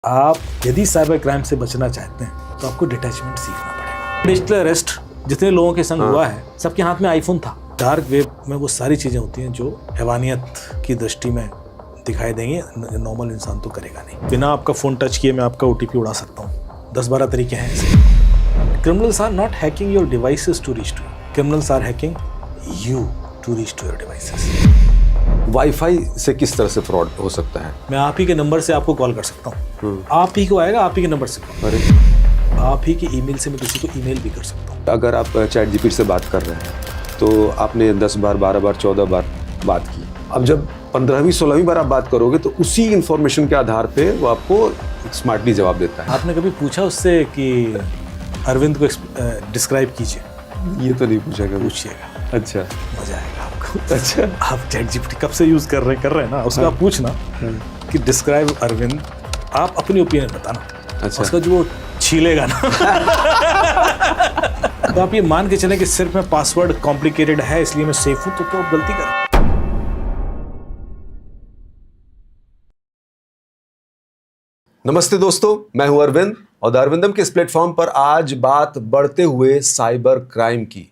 आप यदि cyber crime से बचना चाहते हैं तो आपको डिटैचमेंट सीखना पड़ेगा। डिजिटल अरेस्ट जितने लोगों के संग हुआ है, सबके हाथ में आईफोन था। डार्क वेब में वो सारी चीजें होती हैं जो हैवानियत की दृष्टि में दिखाई देंगी, नॉर्मल इंसान तो करेगा नहीं। बिना आपका फोन टच किए मैं आपका OTP उड़ा सकता हूँ। 10-12 तरीके हैं ऐसे। Criminals are not hacking your devices to reach to you, criminals are hacking you to reach to your devices. Wifi से किस तरह से फ्रॉड हो सकता है? मैं आप ही के नंबर से आपको कॉल कर सकता हूँ, आप ही को आएगा, आप ही के नंबर से कॉल। अरे आप ही के ईमेल से मैं किसी को ईमेल भी कर सकता हूँ। अगर आप चैट जीपीटी से बात कर रहे हैं तो आपने 10 बार, 12 बार, 14 बार बात की। अब जब 15वीं 16वीं बार आप बात करोगे तो उसी इंफॉर्मेशन के आधार पे वो आपको स्मार्टली जवाब देता है। आपने कभी पूछा उससे कि अरविंद को डिस्क्राइब कीजिए? ये तो नहीं पूछा कभी। पूछिएगा, अच्छा, मजा आएगा आपको। अच्छा, आप चैट जीपीटी कब से यूज कर रहे हैं ना, उसका आप पूछना कि डिस्क्राइब अरविंद, आप अपनी ओपिनियन बताना। अच्छा, उसका जो वो छीलेगा ना तो आप ये मान के चलें कि सिर्फ मैं पासवर्ड कॉम्प्लिकेटेड है इसलिए मैं सेफ हूं, तो आप गलती कर। नमस्ते दोस्तों, मैं हूं अरविंद और द अरविंदम के इस प्लेटफॉर्म पर आज बात बढ़ते हुए साइबर क्राइम की।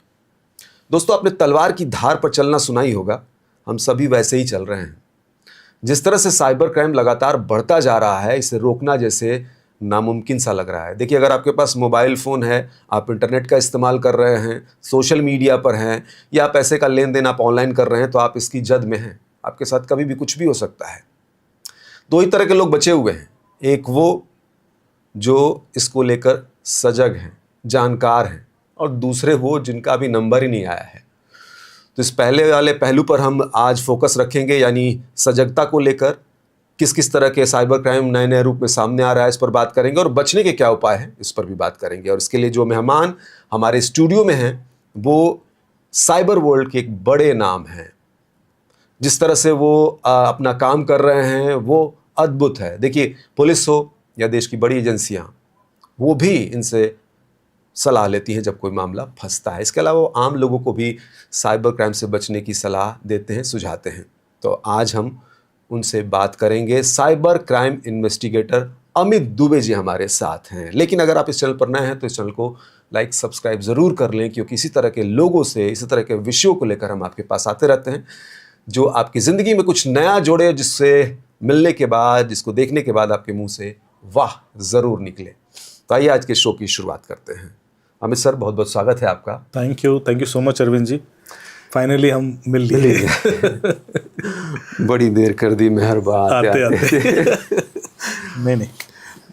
दोस्तों, आपने तलवार की धार पर चलना सुना ही होगा, हम सभी वैसे ही चल रहे हैं। जिस तरह से साइबर क्राइम लगातार बढ़ता जा रहा है, इसे रोकना जैसे नामुमकिन सा लग रहा है। देखिए, अगर आपके पास मोबाइल फ़ोन है, आप इंटरनेट का इस्तेमाल कर रहे हैं, सोशल मीडिया पर हैं या पैसे का लेन देन आप ऑनलाइन कर रहे हैं, तो आप इसकी जद में हैं। आपके साथ कभी भी कुछ भी हो सकता है। दो ही तरह के लोग बचे हुए हैं, एक वो जो इसको लेकर सजग हैं, जानकार हैं, और दूसरे वो जिनका अभी नंबर ही नहीं आया है। तो इस पहले वाले पहलू पर हम आज फोकस रखेंगे, यानी सजगता को लेकर किस किस तरह के साइबर क्राइम नए नए रूप में सामने आ रहा है, इस पर बात करेंगे, और बचने के क्या उपाय हैं इस पर भी बात करेंगे। और इसके लिए जो मेहमान हमारे स्टूडियो में हैं वो साइबर वर्ल्ड के एक बड़े नाम हैं। जिस तरह से वो अपना काम कर रहे हैं वो अद्भुत है। देखिए, पुलिस हो या देश की बड़ी एजेंसियाँ, वो भी इनसे सलाह लेती हैं जब कोई मामला फंसता है। इसके अलावा वो आम लोगों को भी साइबर क्राइम से बचने की सलाह देते हैं, सुझाते हैं। तो आज हम उनसे बात करेंगे। Cyber crime investigator Amit Dubey ji हमारे साथ हैं। लेकिन अगर आप इस चैनल पर नए हैं तो इस चैनल को लाइक सब्सक्राइब ज़रूर कर लें, क्योंकि इसी तरह के लोगों से, इसी तरह के विषयों को लेकर हम आपके पास आते रहते हैं जो आपकी ज़िंदगी में कुछ नया जोड़े, जिससे मिलने के बाद, जिसको देखने के बाद आपके मुँह से वाह ज़रूर निकले। तो आइए आज के शो की शुरुआत करते हैं। अमित सर, बहुत बहुत स्वागत है आपका। Thank you so much Arvind ji. Finally हम मिल लिए। बड़ी देर कर दी, मेहरबान आते। नहीं,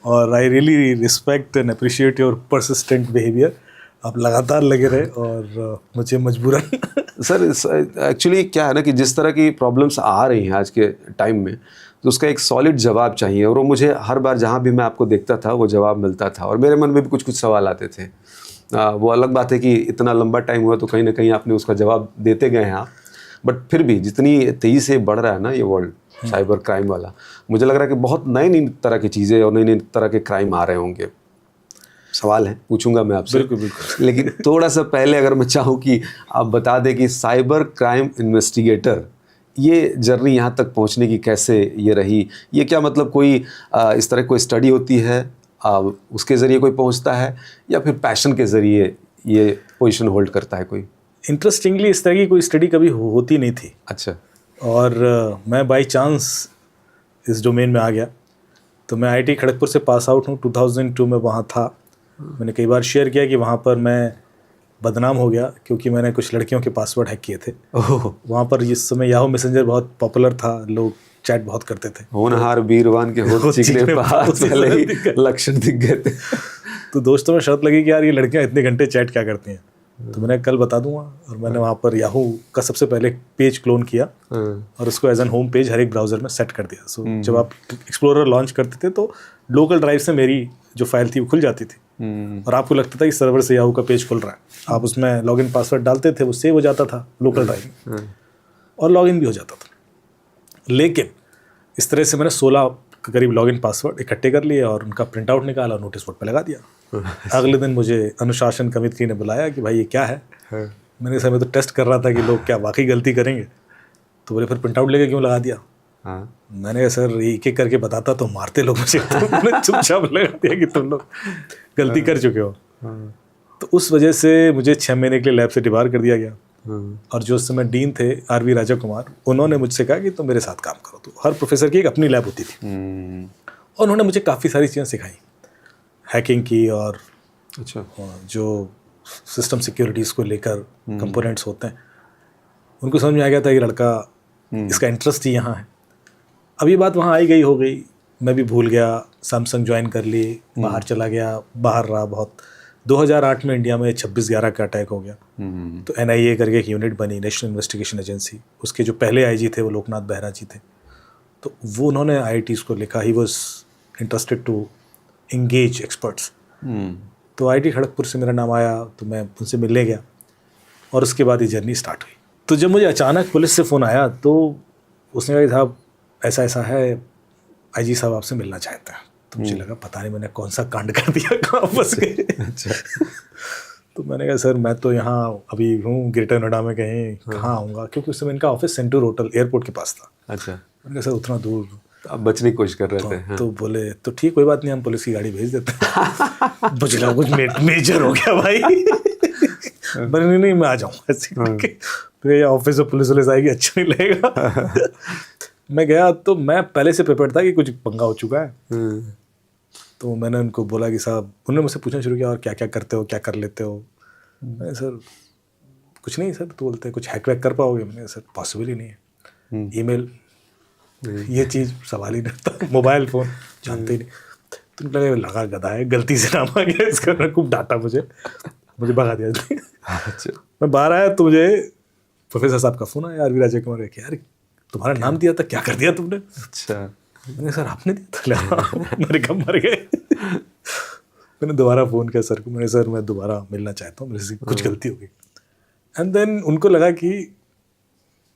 और I really respect and appreciate your persistent behaviour. आप लगातार लगे रहे और मुझे मजबूरन सर, एक्चुअली क्या है ना कि जिस तरह की प्रॉब्लम्स आ रही हैं आज के टाइम में, तो उसका एक सॉलिड जवाब चाहिए, और वो मुझे हर बार जहाँ भी मैं आपको देखता था वो जवाब मिलता था, और मेरे मन में भी कुछ कुछ सवाल आते थे। वो अलग बात है कि इतना लंबा टाइम हुआ तो कहीं ना कहीं आपने उसका जवाब देते गए हैं आप। बट फिर भी जितनी तेज़ी से बढ़ रहा है ना ये वर्ल्ड साइबर क्राइम वाला, मुझे लग रहा है कि बहुत नई नई तरह की चीज़ें और नई नई तरह के क्राइम आ रहे होंगे। सवाल है, पूछूंगा मैं आपसे। बिल्कुल। लेकिन थोड़ा सा पहले अगर मैं चाहूँ कि आप बता दें कि साइबर क्राइम इन्वेस्टिगेटर, ये जर्नी यहाँ तक पहुँचने की कैसे ये रही? ये क्या मतलब कोई इस तरह कोई स्टडी होती है, उसके ज़रिए कोई पहुँचता है, या फिर पैशन के ज़रिए ये पोजीशन होल्ड करता है कोई? इंटरेस्टिंगली इस तरह की कोई स्टडी कभी होती नहीं थी। अच्छा। और मैं बाई चांस इस डोमेन में आ गया। तो मैं IIT खड़गपुर से पास आउट हूँ, 2002 में वहाँ था। मैंने कई बार शेयर किया कि वहाँ पर मैं बदनाम हो गया क्योंकि मैंने कुछ लड़कियों के पासवर्ड हैक किए थे। वहाँ पर इस समय याहू मैसेंजर बहुत पॉपुलर था, लोग चैट बहुत करते थे। होनहार बीरवान के होठ चिकने पास पहले ही लक्षण दिख गए थे। तो दोस्तों में शर्त लगी कि यार ये लड़कियाँ इतने घंटे चैट क्या करती हैं, तो मैंने कल बता दूंगा। और मैंने वहाँ पर याहू का सबसे पहले पेज क्लोन किया और उसको एज एन होम पेज हर एक ब्राउज़र में सेट कर दिया। सो जब आप एक्सप्लोरर लॉन्च करते थे तो लोकल ड्राइव से मेरी जो फाइल थी वो खुल जाती थी, और आपको लगता था कि सर्वर से याहू का पेज खुल रहा है। आप उसमें लॉगिन पासवर्ड डालते थे, वो सेव हो जाता था लोकल ड्राइव में, और लॉगिन भी हो जाता था। लेकिन इस तरह से मैंने 16 के करीब लॉगिन पासवर्ड इकट्ठे कर लिए और उनका प्रिंट आउट निकाला और नोटिस बोर्ड पर लगा दिया। अगले दिन मुझे अनुशासन कमेटी ने बुलाया कि भाई ये क्या है। मैंने समय तो टेस्ट कर रहा था कि लोग क्या वाकई गलती करेंगे। तो बोले फिर प्रिंट आउट लेके क्यों लगा दिया? हाँ। मैंने कहा सर एक एक करके बताता तो मारते लोग मुझे, तो मैंने चुपचाप लगा दिया कि तुम लोग गलती कर चुके हो। तो उस वजह से मुझे 6 महीने के लिए लैब से डिबार कर दिया गया। और जो उस समय डीन थे आर.वी. राजा कुमार, उन्होंने मुझसे कहा कि तुम मेरे साथ काम करो। तो हर प्रोफेसर की एक अपनी लैब होती थी और उन्होंने मुझे काफ़ी सारी चीज़ें सिखाई, हैकिंग की और अच्छा। जो सिस्टम सिक्योरिटीज़ को लेकर कंपोनेंट्स होते हैं, उनको समझ में आ गया था कि लड़का इसका इंटरेस्ट ही यहाँ है। अब ये बात वहाँ आई गई हो गई, मैं भी भूल गया, सैमसंग ज्वाइन कर ली, बाहर चला गया, बाहर रहा बहुत। 2008 में इंडिया में 26/11 का अटैक हो गया, तो NIA करके एक यूनिट बनी, नेशनल इन्वेस्टिगेशन एजेंसी। उसके जो पहले IG थे वो लोकनाथ बेहरा जी थे, तो वो उन्होंने IITs को लिखा, he was interested to engage experts. तो IIT खड़गपुर से मेरा नाम आया, तो मैं उनसे मिलने गया और उसके बाद ये जर्नी स्टार्ट हुई। तो जब मुझे अचानक पुलिस से फ़ोन आया तो उसने कहा कि साहब ऐसा ऐसा है, IG साहब आपसे मिलना चाहते हैं। तो मुझे लगा पता नहीं मैंने कौन सा कांड कर दिया, कहाँ फंस गए। तो मैंने कहा सर मैं तो यहाँ अभी हूँ ग्रेटर नोएडा में, कहीं कहाँ आऊँगा, क्योंकि उस समय इनका ऑफिस सेंटूर होटल एयरपोर्ट के पास था। अच्छा। मैंने कहा सर उतना दूर, आप बचने की कोशिश कर रहे थे। हाँ। तो बोले तो ठीक, कोई बात नहीं, हम पुलिस की गाड़ी भेज देते हैं। मुझे लगा कुछ मेजर हो गया भाई। बोले नहीं मैं आ जाऊँगा ऐसे करके। तो ये ऑफिस में पुलिस आएगी, अच्छा नहीं लगेगा। मैं गया तो मैं पहले से प्रिपेयर था कि कुछ पंगा हो चुका है। तो मैंने उनको बोला कि साहब, उन्होंने मुझसे पूछना शुरू किया और क्या क्या करते हो, क्या कर लेते हो। मैंने सर कुछ नहीं सर। तो बोलते कुछ हैक वैक कर पाओगे? मैंने सर पॉसिबल ही नहीं है, ईमेल ये चीज़ सवाल ही नहीं था, मोबाइल फ़ोन जानते ही नहीं। तो लगा गधा है, गलती से नाम आ गया इसका, खूब डांटा मुझे भगा दिया। अच्छा। मैं बाहर आया तो मुझे प्रोफेसर साहब का फ़ोन आया, आर.वी. राजा कुमार का, यार तुम्हारा नाम दिया था, क्या कर दिया तुमने? अच्छा। मैंने सर आपने दिया था। मेरे कब मर गए। मैंने दोबारा फ़ोन किया सर को, मैंने सर मैं दोबारा मिलना चाहता हूँ, मेरे से कुछ गलती हो गई। एंड देन उनको लगा कि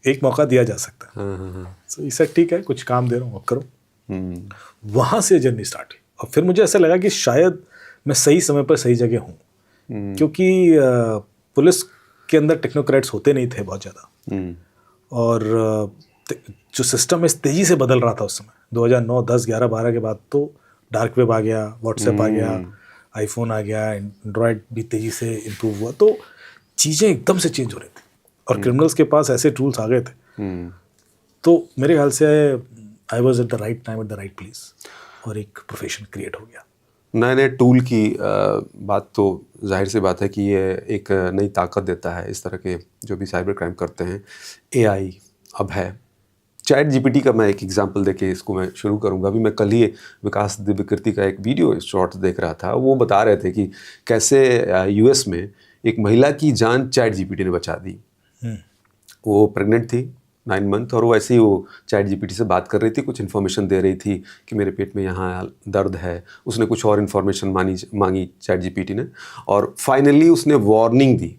एक मौका दिया जा सकता है। तो ये सर ठीक है, कुछ काम दे रहा हूँ, करो। वहाँ से जर्नी स्टार्ट हुई और फिर मुझे ऐसा लगा कि शायद मैं सही समय पर सही जगह हूँ, क्योंकि पुलिस के अंदर टेक्नोक्रेट्स होते नहीं थे बहुत ज़्यादा, और जो सिस्टम इस तेज़ी से बदल रहा था उस समय 2009, 10, 11, 12 के बाद तो डार्क वेब आ गया, व्हाट्सएप आ गया, आईफोन आ गया, एंड्रॉयड भी तेज़ी से इम्प्रूव हुआ, तो चीज़ें एकदम से चेंज हो रही थी और क्रिमिनल्स के पास ऐसे टूल्स आ गए थे। तो मेरे ख्याल से I was at the right time at the right place और एक प्रोफेशन क्रिएट हो गया। नए नए टूल की बात तो जाहिर सी बात है कि ये एक नई ताकत देता है इस तरह के जो भी साइबर क्राइम करते हैं। AI अब है, ChatGPT का मैं एक एग्जांपल देके इसको मैं शुरू करूंगा। अभी मैं कल ही विकास दिव्यकीर्ति का एक वीडियो शॉर्ट देख रहा था, वो बता रहे थे कि कैसे US में एक महिला की जान ChatGPT ने बचा दी। वो प्रेग्नेंट थी 9 मंथ और वो ऐसे ही वो ChatGPT से बात कर रही थी, कुछ इन्फॉर्मेशन दे रही थी कि मेरे पेट में यहाँ दर्द है। उसने कुछ और इन्फॉर्मेशन मांगी ChatGPT ने और फाइनली उसने वार्निंग दी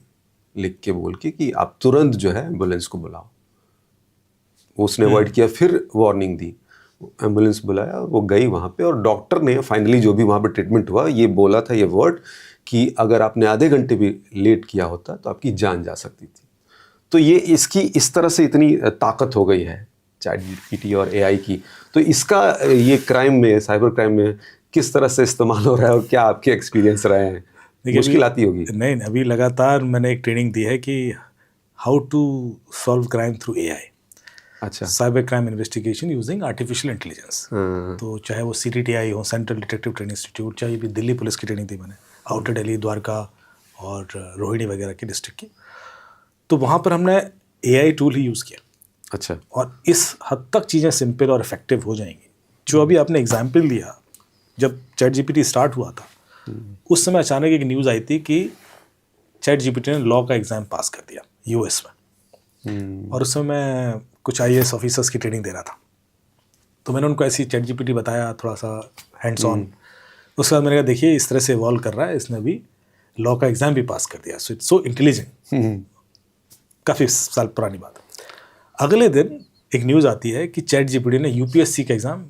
लिख के बोल के कि आप तुरंत जो है एम्बुलेंस को बुलाओ। उसने अवॉइड किया, फिर वार्निंग दी, एम्बुलेंस बुलाया और वो गई वहाँ पे और डॉक्टर ने फाइनली जो भी वहाँ पे ट्रीटमेंट हुआ ये बोला था, ये वर्ड कि अगर आपने आधे घंटे भी लेट किया होता तो आपकी जान जा सकती थी। तो ये इसकी इस तरह से इतनी ताकत हो गई है ChatGPT और AI की। तो इसका ये क्राइम में, साइबर क्राइम में किस तरह से इस्तेमाल हो रहा है और क्या आपके एक्सपीरियंस रहे हैं? मुश्किल आती होगी? नहीं, अभी लगातार मैंने एक ट्रेनिंग दी है कि how to solve crime through AI। अच्छा। Cyber crime investigation using artificial intelligence. तो चाहे वो CTTI हो, सेंट्रल डिटेक्टिव ट्रेनिंग इंस्टीट्यूट, चाहे भी दिल्ली पुलिस की ट्रेनिंग दी मैंने, आउटर दिल्ली, द्वारका और रोहिणी वगैरह की डिस्ट्रिक्ट की, तो वहाँ पर हमने AI टूल ही यूज़ किया। अच्छा। और इस हद तक चीज़ें सिंपल और इफेक्टिव हो जाएंगी। जो अभी आपने एग्जाम्पल दिया, जब ChatGPT स्टार्ट हुआ था उस समय अचानक एक न्यूज़ आई थी कि ChatGPT ने लॉ का एग्ज़ाम पास कर दिया US में। और उस समय मैं कुछ IAS ऑफिसर्स की ट्रेनिंग दे रहा था, तो मैंने उनको ऐसी ChatGPT बताया, थोड़ा सा हैंड्स ऑन। उसके बाद मैंने कहा देखिए इस तरह से इवॉल्व कर रहा है, इसने भी लॉ का एग्ज़ाम भी पास कर दिया, सो इट्स सो इंटेलिजेंट। काफ़ी साल पुरानी बात है। अगले दिन एक न्यूज़ आती है कि ChatGPT ने UPSC का एग्ज़ाम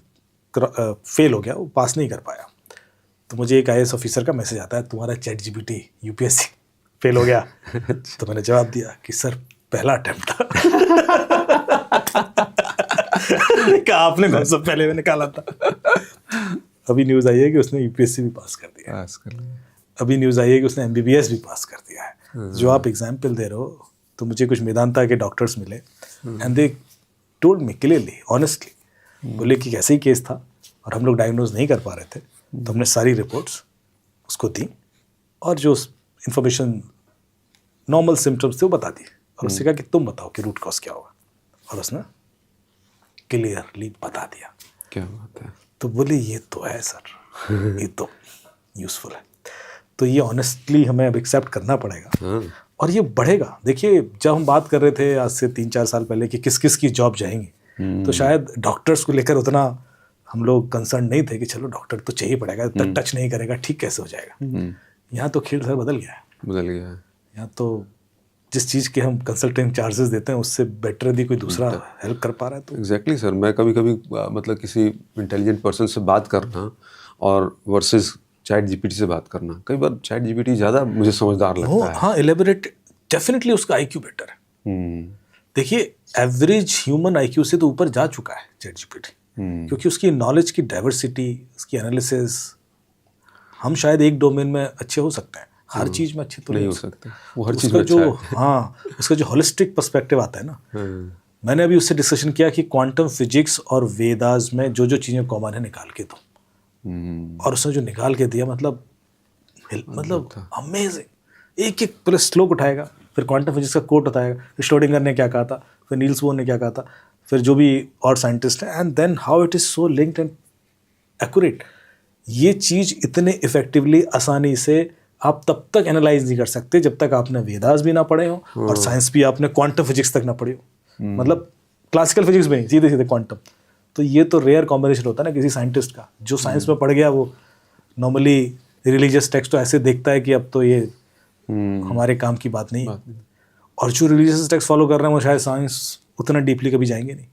फेल हो गया, वो पास नहीं कर पाया। तो मुझे एक IAS ऑफिसर का मैसेज आता है, तुम्हारा ChatGPT UPSC फेल हो गया। तो मैंने जवाब दिया कि सर पहला अटेम्प्ट था। कहा आपने कौन सा पहले में निकाला था। अभी न्यूज़ आई है कि उसने यूपीएससी भी पास कर दिया। अभी न्यूज़ आई है कि उसने एमबीबीएस भी पास कर दिया है। जो आप एग्जाम्पल दे रहे हो, तो मुझे कुछ मेदांता के डॉक्टर्स मिले and they told me clearly, honestly, बोले कि कैसे ही केस था और हम लोग डायग्नोज नहीं कर पा रहे थे, तो हमने सारी रिपोर्ट्स उसको दी और जो इंफॉर्मेशन नॉर्मल सिम्टम्स थे वो बता दिए और उससे कहा कि तुम बताओ कि रूट कॉज क्या होगा, और उसने क्लियरली बता दिया। क्या बात है। तो बोले ये तो है सर, ये तो यूज़फुल है। तो ये ऑनेस्टली हमें अब एक्सेप्ट करना पड़ेगा और ये बढ़ेगा। देखिए, जब हम बात कर रहे थे आज से 3-4 साल पहले कि किस किस की जॉब जाएंगी, तो शायद डॉक्टर्स को लेकर उतना हम लोग कंसर्न नहीं थे कि चलो डॉक्टर तो चाहिए पड़ेगा, तब टच नहीं करेगा ठीक कैसे हो जाएगा। यहाँ तो खेल सर बदल गया है। यहाँ तो जिस चीज़ के हम कंसल्टेंट चार्जेस देते हैं उससे बेटर भी कोई दूसरा हेल्प कर पा रहा है। तो एग्जैक्टली सर, मैं कभी कभी मतलब किसी इंटेलिजेंट पर्सन से बात करना और वर्सेस चैट जीपीटी से बात करना, कई बार चैट जीपीटी ज़्यादा मुझे समझदार लगता है। हाँ, एलेबोरेट, डेफिनेटली उसका आईक्यू बेटर है। देखिए, एवरेज ह्यूमन आईक्यू से तो ऊपर जा चुका है चैट जीपीटी, क्योंकि उसकी नॉलेज की डाइवर्सिटी, उसकी एनालिसिस, हम शायद एक डोमेन में अच्छे हो सकते हैं, हर चीज़ में अच्छे तो नहीं हो सकते। वो हर चीज़ में जो उसका जो होलिस्टिक पर्सपेक्टिव आता है ना, मैंने अभी उससे डिस्कशन किया कि क्वांटम फिजिक्स और वेदास में जो जो चीज़ें कॉमन है निकाल के दो, और उसने जो निकाल के दिया मतलब अमेजिंग। एक एक पहले श्लोक उठाएगा, फिर क्वांटम फिजिक्स का कोट बताएगा, श्रोडिंगर ने क्या कहा था, फिर नील्स बोर ने क्या कहा था, फिर जो भी और साइंटिस्ट हैं, and then how it is so linked and accurate. ये चीज़ इतने इफेक्टिवली, आसानी से आप तब तक एनालाइज नहीं कर सकते जब तक आपने वेदास भी ना पढ़े हो और साइंस भी आपने क्वांटम फिजिक्स तक ना पढ़े हो, मतलब क्लासिकल फिजिक्स में सीधे सीधे क्वांटम। तो ये तो रेयर कॉम्बिनेशन होता है ना किसी साइंटिस्ट का। जो साइंस में पढ़ गया वो नॉर्मली रिलीजियस टेक्स्ट तो ऐसे देखता है कि अब तो ये हमारे काम की बात नहीं है, और जो रिलीजियस टेक्स्ट फॉलो कर रहे हैं वो शायद साइंस उतना डीपली कभी जाएंगे नहीं।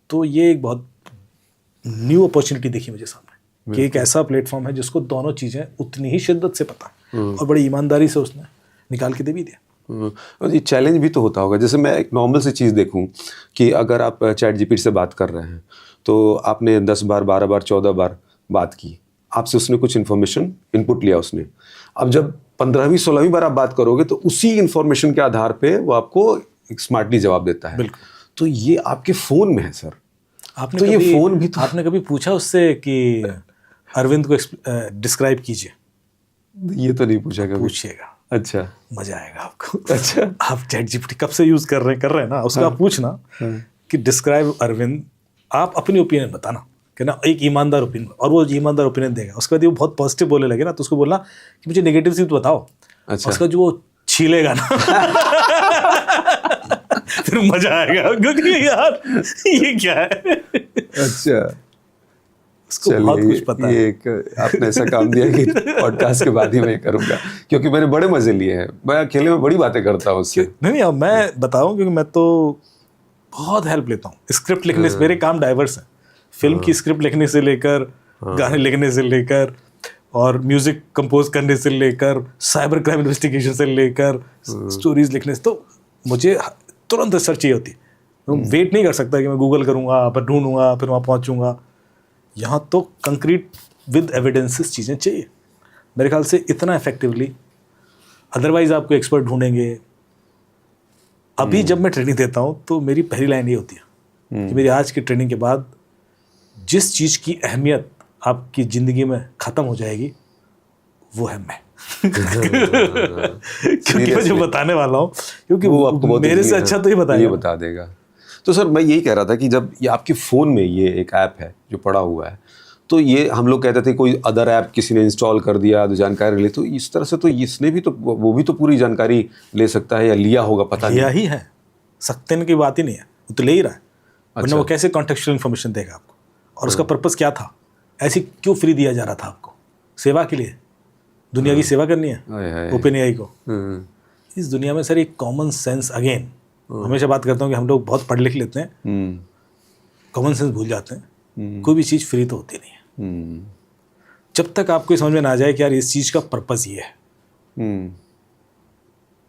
तो ये एक बहुत न्यू अपॉर्चुनिटी दिखी मुझे सामने कि एक ऐसा प्लेटफॉर्म है जिसको दोनों चीज़ें उतनी ही शिद्दत से पता है और बड़ी ईमानदारी से उसने निकाल के दे भी दिया। और ये चैलेंज भी तो होता होगा। जैसे मैं एक नॉर्मल सी चीज़ देखूं कि अगर आप चैट जीपीटी से बात कर रहे हैं तो आपने 10 बार, 12 बार, 14 बार बात की, आपसे उसने कुछ इन्फॉर्मेशन इनपुट लिया उसने। अब जब 15वीं 16वीं बार आप बात करोगे तो उसी इन्फॉर्मेशन के आधार पे वो आपको एक स्मार्टली जवाब देता है। तो ये आपके फ़ोन में है सर। आपने तो ये फ़ोन भी तो आपने कभी पूछा उससे कि अरविंद को डिस्क्राइब कीजिए? ये तो नहीं पूछा कभी। पूछिएगा, अच्छा, मजा आएगा आपको। अच्छा, आप चैट जीपीटी कब से यूज़ कर रहे हैं ना, उसका आप पूछना कि डिस्क्राइब अरविंद, आप अपनी ओपिनियन बताना कि ना, एक ईमानदार ओपिनियन, और वो ईमानदार ओपिनियन देगा। उसके बाद वो बहुत पॉजिटिव बोलने लगे ना, तो उसको बोलना कि मुझे नेगेटिव चीज़ बताओ। अच्छा। उसका जो वो छीलेगा ना फिर मजा आएगा, क्योंकि यार ये क्या है। अच्छा, उसको बहुत कुछ पता है। ये आपने ऐसा काम दिया कि पॉडकास्ट के बाद ही मैं करूँगा, क्योंकि मैंने बड़े मजे लिए हैं। मैं अकेले में बड़ी बातें करता हूँ उससे। नहीं, अब मैं बताऊँ, क्योंकि मैं तो बहुत हेल्प लेता हूँ स्क्रिप्ट लिखने से। मेरे काम डाइवर्स हैं, फिल्म की स्क्रिप्ट लिखने से लेकर, गाने लिखने से लेकर, और म्यूजिक कंपोज करने से लेकर, साइबर क्राइम इन्वेस्टिगेशन से लेकर, स्टोरीज लिखने से। तो मुझे तुरंत रिसर्च चाहिए होती है। वेट नहीं कर सकता कि मैं गूगल करूँगा, फिर ढूंढूंगा, फिर वहाँ पहुँचूँगा। यहाँ तो कंक्रीट विद एविडेंसेस चीज़ें चाहिए मेरे ख्याल से, इतना इफेक्टिवली। अदरवाइज आपको एक्सपर्ट ढूंढेंगे। अभी जब मैं ट्रेनिंग देता हूँ तो मेरी पहली लाइन ये होती है कि मेरी आज की ट्रेनिंग के बाद जिस चीज़ की अहमियत आपकी ज़िंदगी में ख़त्म हो जाएगी वो है मैं। क्योंकि मैं जो बताने वाला हूँ, क्योंकि वो आपको मेरे से अच्छा तो ही बताएगा, ये बता देगा। तो सर मैं यही कह रहा था कि जब ये आपके फ़ोन में ये एक ऐप है जो पड़ा हुआ है, तो ये हम लोग कहते थे कोई अदर ऐप किसी ने इंस्टॉल कर दिया तो जानकारी ले, तो इस तरह से तो इसने भी तो, वो भी तो पूरी जानकारी ले सकता है, या लिया होगा, पता नहीं। लिया ही है, सकते की बात ही नहीं है, वो तो ले ही रहा है। वरना वो कैसे कॉन्टेक्चुअल इन्फॉर्मेशन देगा आपको? और उसका पर्पस क्या था? ऐसी क्यों फ्री दिया जा रहा था आपको? सेवा के लिए, दुनिया की सेवा करनी है ओपन एआई को। इस दुनिया में सर एक कॉमन सेंस, अगेन हमेशा बात करता हूँ कि हम लोग बहुत पढ़ लिख लेते हैं, कॉमन सेंस भूल जाते हैं। कोई भी चीज़ फ्री तो होती नहीं है। जब तक आपको समझ में ना आ जाए कि यार इस चीज़ का पर्पस ये है,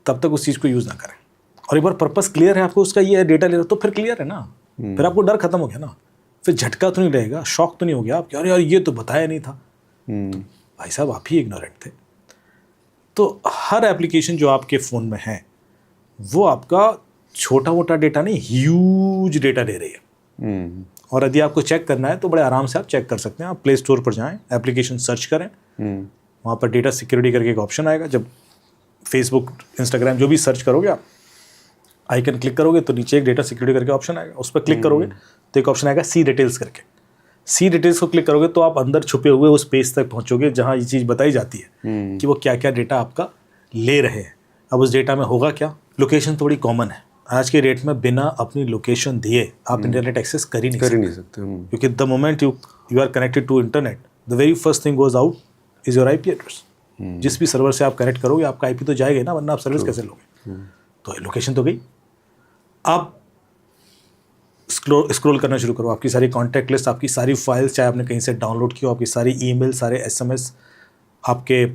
तब तक उस चीज़ को यूज़ ना करें। और एक बार पर्पस क्लियर है आपको उसका, ये है डेटा ले रहा, तो फिर क्लियर है ना, फिर आपको डर खत्म हो गया ना, फिर झटका तो नहीं रहेगा, शॉक तो नहीं हो गया आप, अरे यार ये तो बताया नहीं था। भाई साहब आप ही इग्नोरेंट थे। तो हर एप्लीकेशन जो आपके फ़ोन में है वो आपका छोटा मोटा डेटा नहीं, ह्यूज डेटा ले रही है। और यदि आपको चेक करना है तो बड़े आराम से आप चेक कर सकते हैं। आप प्ले स्टोर पर जाएं, एप्लीकेशन सर्च करें, वहाँ पर डेटा सिक्योरिटी करके एक ऑप्शन आएगा। जब फेसबुक, इंस्टाग्राम जो भी सर्च करोगे आप, आइकन क्लिक करोगे तो नीचे एक डेटा सिक्योरिटी करके ऑप्शन आएगा, उस पर क्लिक करोगे तो एक ऑप्शन आएगा सी डिटेल्स करके। सी डिटेल्स को क्लिक करोगे तो आप अंदर छुपे हुए उस पेज तक पहुँचोगे जहाँ ये चीज़ बताई जाती है कि वो क्या क्या डेटा आपका ले रहे हैं। अब उस डेटा में होगा क्या, लोकेशन तो बड़ी कॉमन है आज के रेट में। बिना अपनी लोकेशन दिए आप इंटरनेट एक्सेस कर ही नहीं सकते। क्योंकि the moment you are connected to internet, the very first thing goes out is your IP address. जिस भी सर्वर से आप कनेक्ट करोगे आपका आईपी तो जाएगा ना, वरना आप सर्विस कैसे लोगे। तो लोकेशन तो गई। आप स्क्रॉल करना शुरू करो, आपकी सारी कॉन्टैक्ट लिस्ट, आपकी सारी फाइल्स, चाहे आपने कहीं से डाउनलोड की हो, आपकी सारी ईमेल, सारे एसएमएस, आपके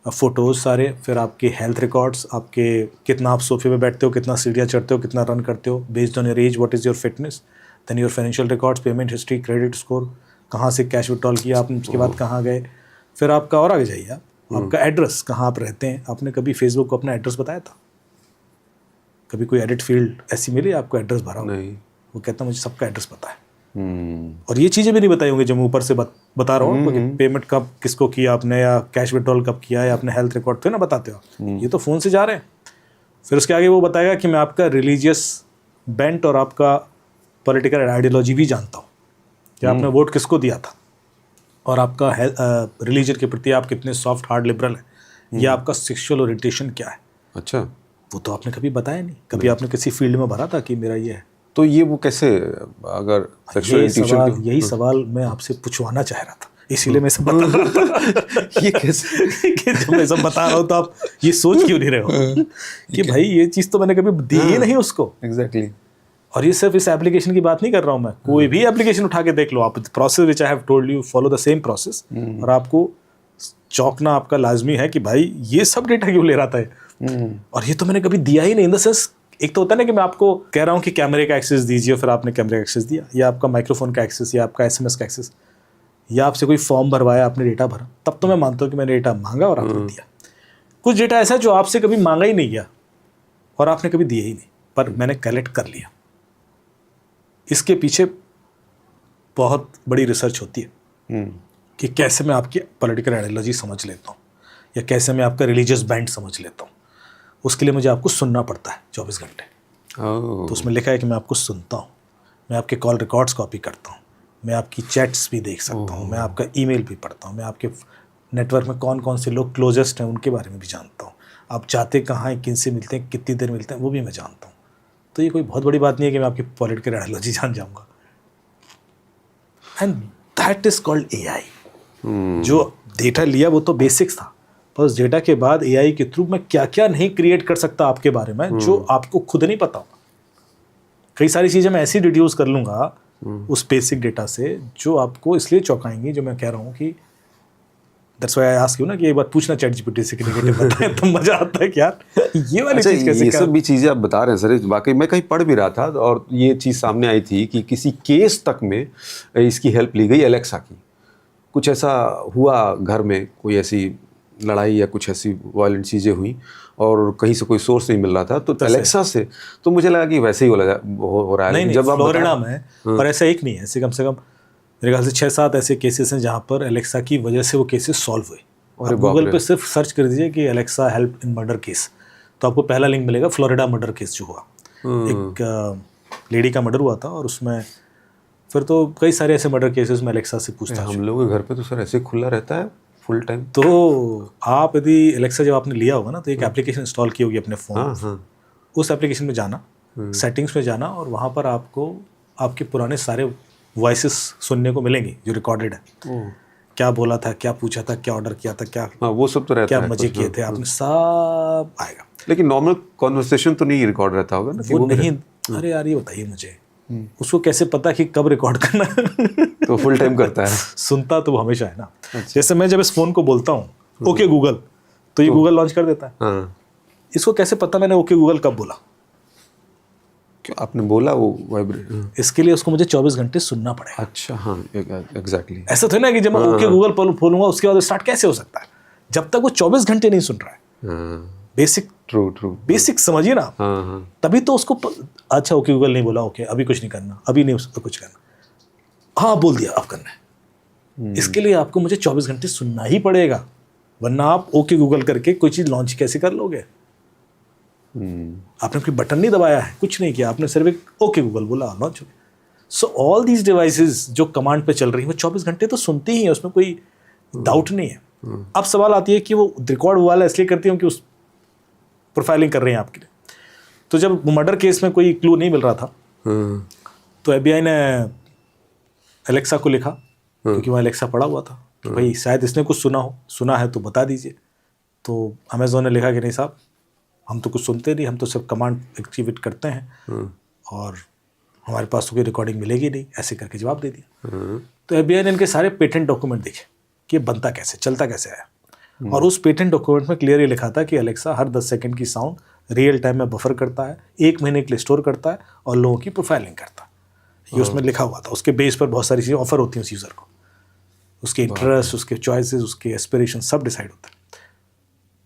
फ़ोटोज़ सारे, फिर आपके हेल्थ रिकॉर्ड्स, आपके कितना आप सोफे पे बैठते हो, कितना सीढ़ियाँ चढ़ते हो, कितना रन करते हो, based on your age what is your fitness, then your financial records, payment history, credit score, कहाँ से कैश विड्रॉल किया आपने, उसके बाद कहाँ गए, फिर आपका और आगे जाइए आपका एड्रेस, कहाँ आप रहते हैं। आपने कभी फेसबुक को अपना एड्रेस बताया था? कभी कोई एडिट फील्ड ऐसी मिली आपको एड्रेस भरा हो? नहीं। वो कहता मुझे सबका एड्रेस पता है। और ये चीज़ें भी नहीं बताई होंगी जो मैं ऊपर से बता रहा हूँ कि पेमेंट कब किसको किया आपने, या कैश विड्रॉल कब किया, या अपने हेल्थ रिकॉर्ड थे ना बताते हो, ये तो फ़ोन से जा रहे हैं। फिर उसके आगे वो बताएगा कि मैं आपका रिलीजियस बेंट और आपका पॉलिटिकल आइडियोलॉजी भी जानता हूँ, कि आपने वोट किसको दिया था, और आपका रिलीजन के प्रति आप कितने सॉफ्ट हार्ड लिबरल हैं, या आपका सेक्सुअल ओरिएंटेशन क्या है। अच्छा, वो तो आपने कभी बताया नहीं। कभी आपने किसी फील्ड में भरा था कि मेरा ये है? तो ये वो कैसे, अगर यही सवाल मैं आपसे पूछवाना चाह रहा था, इसीलिए मैं सब बता रहा था। ये कैसे कि जब मैं सब बता रहा हूँ तो आप ये सोच क्यों नहीं रहे हो कि भाई ये चीज़ तो मैंने कभी दी ही नहीं उसको। एग्जैक्टली। और ये सिर्फ इस एप्लीकेशन की बात नहीं कर रहा हूँ मैं, कोई भी एप्लीकेशन उठा के देख लो आप, process which I have told you, follow the same process, और आपको चौंकना आपका लाजमी है कि भाई ये सब डेटा क्यों ले रहा था। और ये तो मैंने कभी दिया ही नहीं। इन द सेंस, एक तो होता है ना कि मैं आपको कह रहा हूँ कि कैमरे का एक्सेस दीजिए, फिर आपने कैमरे का एक्सेस दिया, या आपका माइक्रोफोन का एक्सेस, या आपका एसएमएस का एक्सेस, या आपसे कोई फॉर्म भरवाया, आपने डेटा भरा, तब तो मैं मानता हूँ कि मैंने डेटा मांगा और आपने दिया। कुछ डेटा ऐसा है जो आपसे कभी मांगा ही नहीं गया और आपने कभी दिया ही नहीं, पर मैंने कलेक्ट कर लिया। इसके पीछे बहुत बड़ी रिसर्च होती है कि कैसे मैं आपकी पॉलिटिकल आइडियोलॉजी समझ लेता हूँ, या कैसे मैं आपका रिलीजियस बैंड समझ लेता हूँ। उसके लिए मुझे आपको सुनना पड़ता है 24 घंटे। तो उसमें लिखा है कि मैं आपको सुनता हूँ, मैं आपके कॉल रिकॉर्ड्स कॉपी करता हूँ, मैं आपकी चैट्स भी देख सकता हूँ, मैं आपका ईमेल भी पढ़ता हूँ, मैं आपके नेटवर्क में कौन कौन से लोग क्लोजेस्ट हैं उनके बारे में भी जानता हूँ, आप जाते कहाँ हैं, किन से मिलते हैं, कितनी देर मिलते हैं, वो भी मैं जानता हूँ। तो ये कोई बहुत बड़ी बात नहीं है कि मैं आपकी पॉलिटिकल आइडियोलॉजी जान जाऊँगा। And that is called AI। जो डेटा लिया वो तो बेसिक्स था, पर उस डेटा के बाद AI के थ्रू मैं क्या क्या नहीं क्रिएट कर सकता आपके बारे में जो आपको खुद नहीं पता होगा। कई सारी चीज़ें मैं ऐसी डिड्यूस कर लूँगा उस बेसिक डेटा से जो आपको इसलिए चौंकाएंगी, जो मैं कह रहा हूँ कि that's why I ask you ना कि एक बार पूछना ChatGPT से कि नेगेटिव बताएं तो मजा आता है कि यार ये वाली चीज़ कैसे। ये सब भी चीज़ें आप बता रहे हैं सर, वाकई मैं कहीं पढ़ भी रहा था और ये चीज़ सामने आई थी कि किसी केस तक में इसकी हेल्प ली गई एलेक्सा की। कुछ ऐसा हुआ घर में, कोई ऐसी लड़ाई या कुछ ऐसी वायलेंट चीज़ें हुई और कहीं से कोई सोर्स नहीं मिल रहा था, तो एलेक्सा से तो मुझे लगा कि वैसे ही हो रहा है। नहीं, जब फ्लोरिडा में, और ऐसा एक नहीं है, ऐसे कम से कम मेरे ख्याल से 6-7 ऐसे केसेस हैं जहाँ पर एलेक्सा की वजह से वो केसेस सॉल्व हुए। और गूगल पे सिर्फ सर्च कर दीजिए कि Alexa help in murder case, तो आपको पहला लिंक मिलेगा फ्लोरिडा मर्डर केस जो हुआ। एक लेडी का मर्डर हुआ था और उसमें फिर तो कई सारे ऐसे मर्डर केसेस में एलेक्सा से पूछता। हम लोगों के घर पे तो सर ऐसे खुला रहता है फुल टाइम। तो आप यदि एलेक्सा जब आपने लिया होगा ना, तो एक एप्लीकेशन इंस्टॉल की होगी अपने फ़ोन, उस एप्लीकेशन में जाना, सेटिंग्स में जाना, और वहाँ पर आपको आपके पुराने सारे वॉइसेस सुनने को मिलेंगी जो रिकॉर्डेड है। क्या बोला था, क्या पूछा था, क्या ऑर्डर किया था, क्या वो सब तो रहता क्या मजे किए थे आपने, सब आएगा। लेकिन नॉर्मल कॉन्वर्सेशन तो नहीं रिकॉर्ड रहता होगा ना? वो नहीं। अरे यार ये बताइए मुझे, उसको कैसे पता कि कब रिकॉर्ड करना है? तो फुल टाइम करता है। सुनता तो वो हमेशा है ना। जैसे मैं जब इस फोन को बोलता हूँ ओके गूगल, तो ये गूगल लॉन्च कर देता है। इसको कैसे पता मैंने ओके गूगल कब बोला? क्यों आपने बोला वो वाइब्रेट? इसके लिए उसको मुझे 24 घंटे सुनना पड़ेगा। अच्छा, हाँ, एग्जैक्टली। ऐसा तो ना कि जब मैं ओके गूगल खोलूंगा उसके बाद स्टार्ट कैसे हो सकता है जब तक वो 24 घंटे नहीं सुन रहा है। बेसिक ट्रू बेसिक समझिए ना। हाँ। तभी तो उसको अच्छा ओके गूगल नहीं बोला, ओके अभी कुछ नहीं करना, अभी नहीं उसको कुछ करना, हाँ बोल दिया अब करना है। इसके लिए आपको मुझे 24 घंटे सुनना ही पड़ेगा, वरना आप ओके गूगल करके कोई चीज़ लॉन्च कैसे कर लोगे? आपने कोई बटन नहीं दबाया है, कुछ नहीं किया, आपने सिर्फ एक ओके गूगल बोला, लॉन्च हो गया। सो ऑल दीज डिवाइसेस जो कमांड पे चल रही है वो 24 घंटे तो सुनती ही है, उसमें कोई डाउट नहीं है। अब सवाल आती है कि वो रिकॉर्ड वाला इसलिए करती हूँ कि उस प्रोफाइलिंग कर रहे हैं आपके लिए। तो जब मर्डर केस में कोई क्लू नहीं मिल रहा था तो FBI ने एलेक्सा को लिखा, क्योंकि वहाँ एलेक्सा पड़ा हुआ था कि भाई शायद इसने कुछ सुना है तो बता दीजिए। तो अमेज़ॉन ने लिखा कि नहीं साहब, हम तो कुछ सुनते नहीं, हम तो सिर्फ कमांड एक्टिवेट करते हैं और हमारे पास तो कोई रिकॉर्डिंग मिलेगी नहीं, ऐसे करके जवाब दे दिया। तो FBI ने इनके सारे पेटेंट डॉक्यूमेंट देखे कि बनता कैसे, चलता कैसे है। और उस पेटेंट डॉक्यूमेंट में क्लियरली लिखा था कि एलेक्सा हर 10 सेकंड की साउंड रियल टाइम में बफर करता है, 1 महीने के लिए स्टोर करता है और लोगों की प्रोफाइलिंग करता है। ये उसमें लिखा हुआ था। उसके बेस पर बहुत सारी चीज़ें ऑफर होती हैं उस यूज़र को, उसके इंटरेस्ट, उसके चॉइसेस, उसके एस्पिरेशन सब डिसाइड होता है।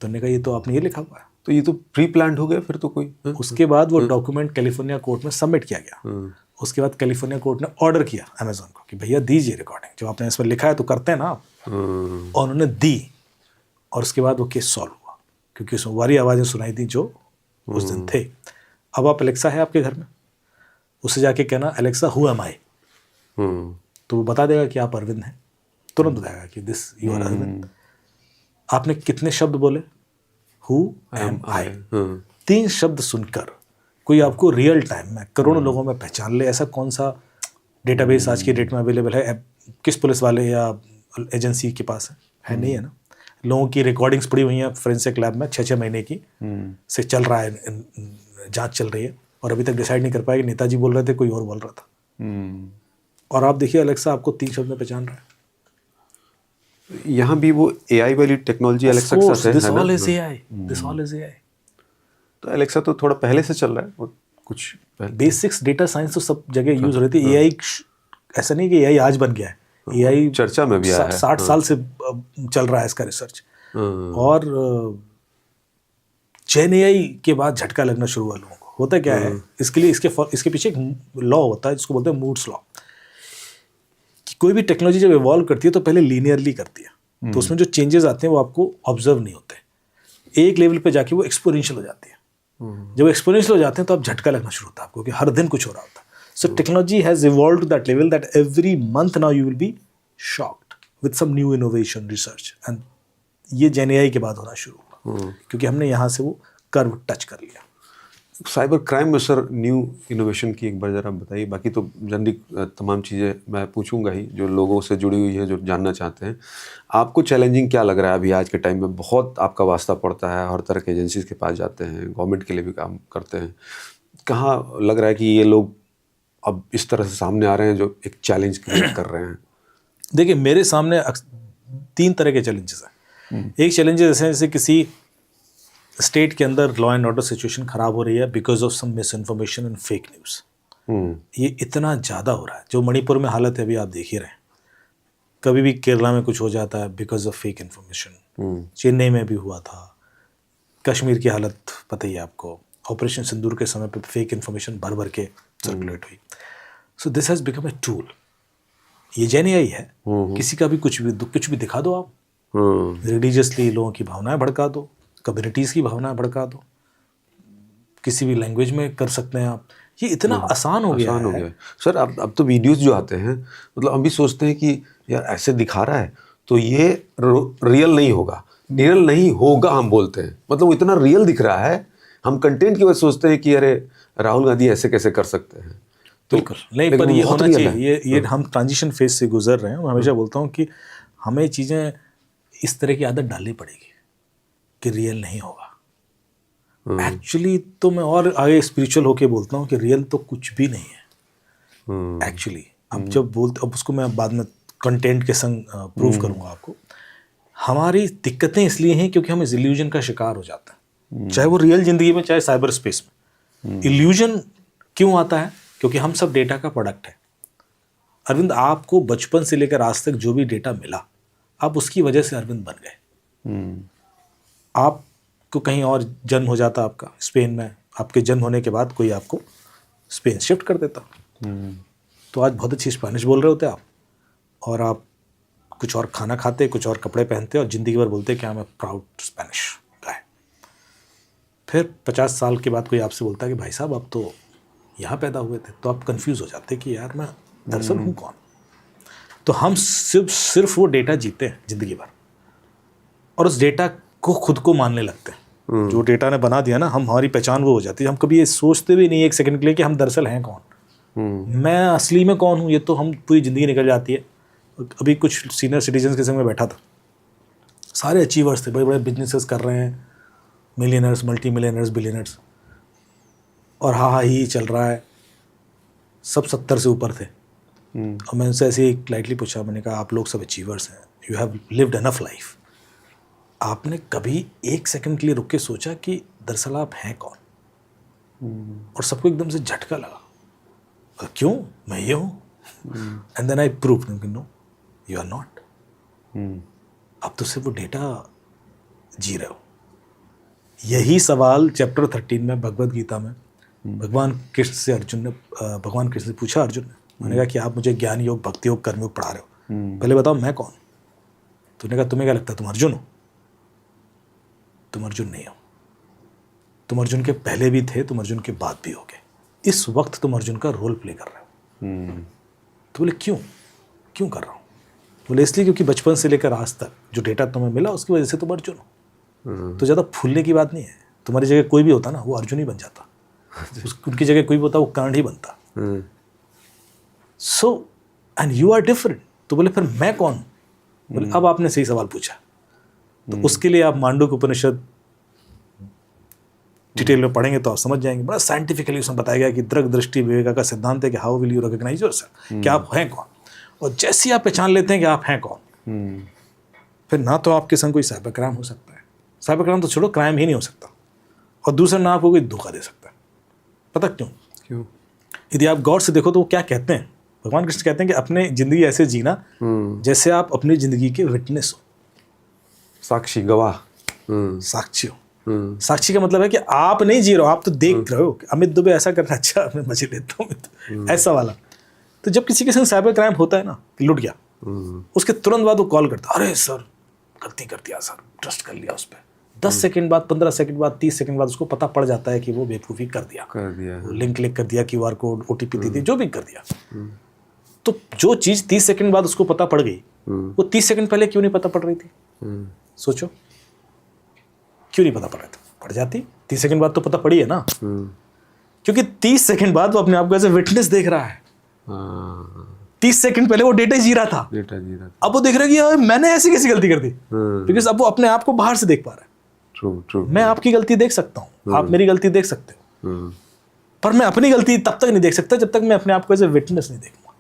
तो उन्होंने कहा ये तो आपने ये लिखा हुआ है, तो ये तो प्री प्लान्ड हो गया फिर तो कोई। उसके बाद वो डॉक्यूमेंट कैलिफोर्निया कोर्ट में सबमिट किया गया। उसके बाद कैलिफोर्निया कोर्ट ने ऑर्डर किया अमेज़ॉन को कि भैया दीजिए रिकॉर्डिंग, जो आपने इसमें लिखा है तो करते हैं ना आप। और उन्होंने दी और उसके बाद वो केस सॉल्व हुआ, क्योंकि उसमें वारी आवाज़ें सुनाई थी जो उस दिन थे। अब आप एलेक्सा है आपके घर में, उससे जाके कहना एलेक्सा हु एम आई, तो वो बता देगा कि आप अरविंद हैं, तुरंत बताएगा कि दिस यू आर अरविंद। आपने कितने शब्द बोले, हु एम आई, 3 शब्द सुनकर कोई आपको रियल टाइम में करोड़ों लोगों में पहचान ले। ऐसा कौन सा डेटाबेस आज की डेट में अवेलेबल है? किस पुलिस वाले या एजेंसी के पास है नहीं है ना। लोगों की रिकॉर्डिंग्स पड़ी हुई हैं फोरेंसिक लैब में 6-6 महीने की से चल रहा है, जांच चल रही है और अभी तक डिसाइड नहीं कर पाया कि नेताजी बोल रहे थे कोई और बोल रहा था। और आप देखिए एलेक्सा आपको 3 शब्द में पहचान रहा है। यहाँ भी वो AI वाली टेक्नोलॉजी एलेक्सा के साथ है ना? This all is AI। तो एलेक्सा तो थोड़ा पहले से चल रहा है, वो कुछ बेसिक्स डेटा साइंस तो सब जगह यूज हो रही थी। AI ऐसा नहीं कि AI आज बन गया है, AI चर्चा में भी आया है, 60 साल से चल रहा है इसका रिसर्च। और चैन AI के बाद झटका लगना शुरू हुआ लोगों को। होता क्या है, इसके लिए इसके पीछे एक लॉ होता है जिसको बोलते हैं मूड्स लॉ। कोई भी टेक्नोलॉजी जब इवॉल्व करती है तो पहले लीनियरली करती है, तो उसमें जो चेंजेस आते हैं वो आपको ऑब्जर्व नहीं होते। एक लेवल पे जाके वो एक्सपोनेंशियल हो जाती है। जब एक्सपोनेंशियल हो जाते हैं तो अब झटका लगना शुरू होता है आपको कि हर दिन कुछ हो रहा होता है। So technology has evolved to that level that every month now you will be shocked with some new innovation research. And ये जेन AI के बाद होना शुरू हुआ, क्योंकि हमने यहाँ से वो कर्व टच कर लिया। साइबर क्राइम में सर न्यू इनोवेशन की एक बार ज़रा बताइए। बाकी तो जनरली तमाम चीज़ें मैं पूछूंगा ही जो लोगों से जुड़ी हुई है, जो जानना चाहते हैं। आपको चैलेंजिंग क्या लग रहा है अभी आज के टाइम में? बहुत आपका वास्ता पड़ता है, हर तरह के एजेंसीज के पास जाते हैं, गवर्नमेंट के लिए भी काम करते हैं। कहाँ लग रहा है कि ये लोग अब इस तरह से सामने आ रहे हैं जो एक चैलेंज क्रिएट कर रहे हैं? देखिए मेरे सामने 3 तरह के चैलेंजेस हैं। एक चैलेंज जैसे किसी स्टेट के अंदर लॉ एंड ऑर्डर सिचुएशन खराब हो रही है because of some misinformation and fake news. ये इतना ज़्यादा हो रहा है। जो मणिपुर में हालत है अभी आप देख ही रहे हैं, कभी भी केरला में कुछ हो जाता है because of fake information. Chennai में भी हुआ था। कश्मीर की हालत पता ही है आपको, ऑपरेशन सिंदूर के समय पे फेक इन्फॉर्मेशन भर भर के सर्कुलेट हुई। So this has become a tool. ये जेन AI है, किसी का भी कुछ भी दिखा दो आप, रिलीजियसली लोगों की भावनाएं भड़का दो, कम्युनिटीज़ की भावनाएं भड़का दो, किसी भी लैंग्वेज में कर सकते हैं आप। ये इतना आसान हो गया है सर। अब तो वीडियोस जो आते हैं, मतलब हम भी सोचते हैं कि यार ऐसे दिखा रहा है तो ये रियल नहीं होगा, रियल नहीं होगा हम बोलते हैं। मतलब वो इतना रियल दिख रहा है, हम कंटेंट की वजह सोचते हैं कि अरे राहुल गांधी ऐसे कैसे कर सकते हैं। तो बिल्कुल नहीं, पर ये होना चाहिए। ये हम ट्रांजिशन फेज से गुजर रहे हैं। मैं हमेशा बोलता हूँ कि हमें चीज़ें इस तरह की आदत डालनी पड़ेगी कि रियल नहीं होगा। एक्चुअली तो मैं और आगे स्पिरिचुअल होके बोलता हूँ कि रियल तो कुछ भी नहीं है एक्चुअली। अब उसको मैं बाद में कंटेंट के संग प्रूव करूँगा आपको। हमारी दिक्कतें इसलिए हैं क्योंकि हम इस इल्यूजन का शिकार हो जाते हैं, चाहे वो रियल जिंदगी में चाहे साइबर स्पेस में। इल्यूजन क्यों आता है? क्योंकि हम सब डेटा का प्रोडक्ट है। अरविंद, आपको बचपन से लेकर आज तक जो भी डेटा मिला, आप उसकी वजह से अरविंद बन गए। आपको कहीं और जन्म हो जाता, आपका स्पेन में, आपके जन्म होने के बाद कोई आपको स्पेन शिफ्ट कर देता, तो आज बहुत अच्छी स्पेनिश बोल रहे होते आप, और आप कुछ और खाना खाते, कुछ और कपड़े पहनते, और ज़िंदगी भर बोलते कि I am a proud Spanish guy. फिर 50 साल के बाद कोई आपसे बोलता है कि भाई साहब आप तो यहाँ पैदा हुए थे, तो आप कंफ्यूज हो जाते कि यार मैं दरअसल हूँ कौन। तो हम सिर्फ वो डेटा जीते हैं ज़िंदगी भर, और उस डेटा को खुद को मानने लगते हैं। जो डेटा ने बना दिया ना, हमारी पहचान वो हो जाती है। हम कभी ये सोचते भी नहीं एक सेकंड के लिए कि हम दरअसल हैं कौन, मैं असली में कौन हूँ। ये तो हम पूरी ज़िंदगी निकल जाती है। अभी कुछ सीनियर सिटीजन्स के संग में बैठा था, सारे अचीवर्स थे, बड़े बड़े बिजनेसेस कर रहे हैं, मिलियनर्स, मल्टी मिलियनर्स, बिलियनर्स, और हा ही चल रहा है, सब 70 से ऊपर थे। और मैंने उनसे ऐसे ही लाइटली पूछा, मैंने कहा आप लोग सब अचीवर्स हैं, you have lived enough life, आपने कभी एक सेकंड के लिए रुक के सोचा कि दरअसल आप हैं कौन? और सबको एकदम से झटका लगा, क्यों, मैं ये हूँ। And then I prove no, you are not. अब तो सिर्फ वो डेटा जी रहे हो। यही सवाल चैप्टर 13 में भगवद गीता में भगवान कृष्ण से पूछा अर्जुन ने। मैंने कहा कि आप मुझे ज्ञान योग, भक्ति योग, कर्म योग पढ़ा रहे हो, पहले बताओ मैं कौन? तूने कहा तुम्हें क्या लगता है तुम अर्जुन हो? तुम अर्जुन नहीं हो, तुम अर्जुन के पहले भी थे, तुम अर्जुन के बाद भी होगे। इस वक्त तुम अर्जुन का रोल प्ले कर रहे हो। तो बोले क्यों कर रहा हूँ? बोले इसलिए क्योंकि बचपन से लेकर आज तक जो डेटा तुम्हें मिला उसकी वजह से तुम अर्जुन हो। तो ज़्यादा फूलने की बात नहीं है। तुम्हारी जगह कोई भी होता ना, वो अर्जुन ही बन जाता। उनकी जगह कोई भी होता, वो कर्ण ही बनता। So and you are different. तो बोले फिर मैं कौन? बोले अब आपने सही सवाल पूछा। तो उसके लिए आप मांडूक्य उपनिषद डिटेल में पढ़ेंगे तो आप समझ जाएंगे। बड़ा साइंटिफिकली उसमें बताया गया कि दृग दृष्टि विवेका का सिद्धांत है कि how will you recognise yourself, कि आप हैं कौन। और जैसे ही आप पहचान लेते हैं कि आप हैं कौन, फिर ना तो आपके संग कोई साइबर क्राइम हो सकता है, साइबर क्राइम तो छोड़ो, क्राइम ही नहीं हो सकता, और दूसरा ना आपको कोई धोखा दे सकता है। पता क्यों? यदि आप गौर से देखो तो वो क्या कहते हैं, भगवान कृष्ण कहते हैं कि अपने जिंदगी ऐसे जीना जैसे आप अपनी जिंदगी के विटनेस हो, साक्षी, गवाह, साक्षी हो। साक्षी का मतलब है कि आप नहीं जी रहे हो, आप तो देख रहे हो। अमित दुबे ऐसा कर रहा है, अच्छा मैं मजे लेता हूँ, ऐसा वाला। तो जब किसी के संग साइबर क्राइम होता है ना, लुट गया, उसके तुरंत बाद वो कॉल करता है, अरे सर गलती कर दिया सर, ट्रस्ट कर लिया उस पर। 10 सेकंड बाद, 15 सेकंड बाद, 30 सेकंड बाद उसको पता पड़ जाता है कि वो बेवकूफ़ी कर दिया, वो लिंक क्लिक कर दिया, QR कोड, OTP दे दी, जो भी कर दिया। तो जो चीज़ 30 सेकंड बाद उसको पता पड़ गई, वो 30 सेकंड पहले क्यों नहीं पता पड़ रही थी? सोचो, क्यों नहीं पता पड़ रहा था? पड़ जाती। 30 सेकंड बाद तो पता पड़ी है ना, क्योंकि 30 सेकंड बाद वो अपने आप को एज ए विटनेस देख रहा है। 30 सेकंड पहले वो डेटा जी रहा था, अब वो देख रहा है कि यार मैंने ऐसी कैसी गलती कर दी, बिकॉज अब वो अपने आप को बाहर से देख पा रहा है। मैं आपकी गलती देख सकता हूँ, आप मेरी गलती देख सकते हो, पर मैं अपनी गलती तब तक नहीं देख सकता जब तक मैं अपने आप को एज ए विटनेस नहीं देखूंगा।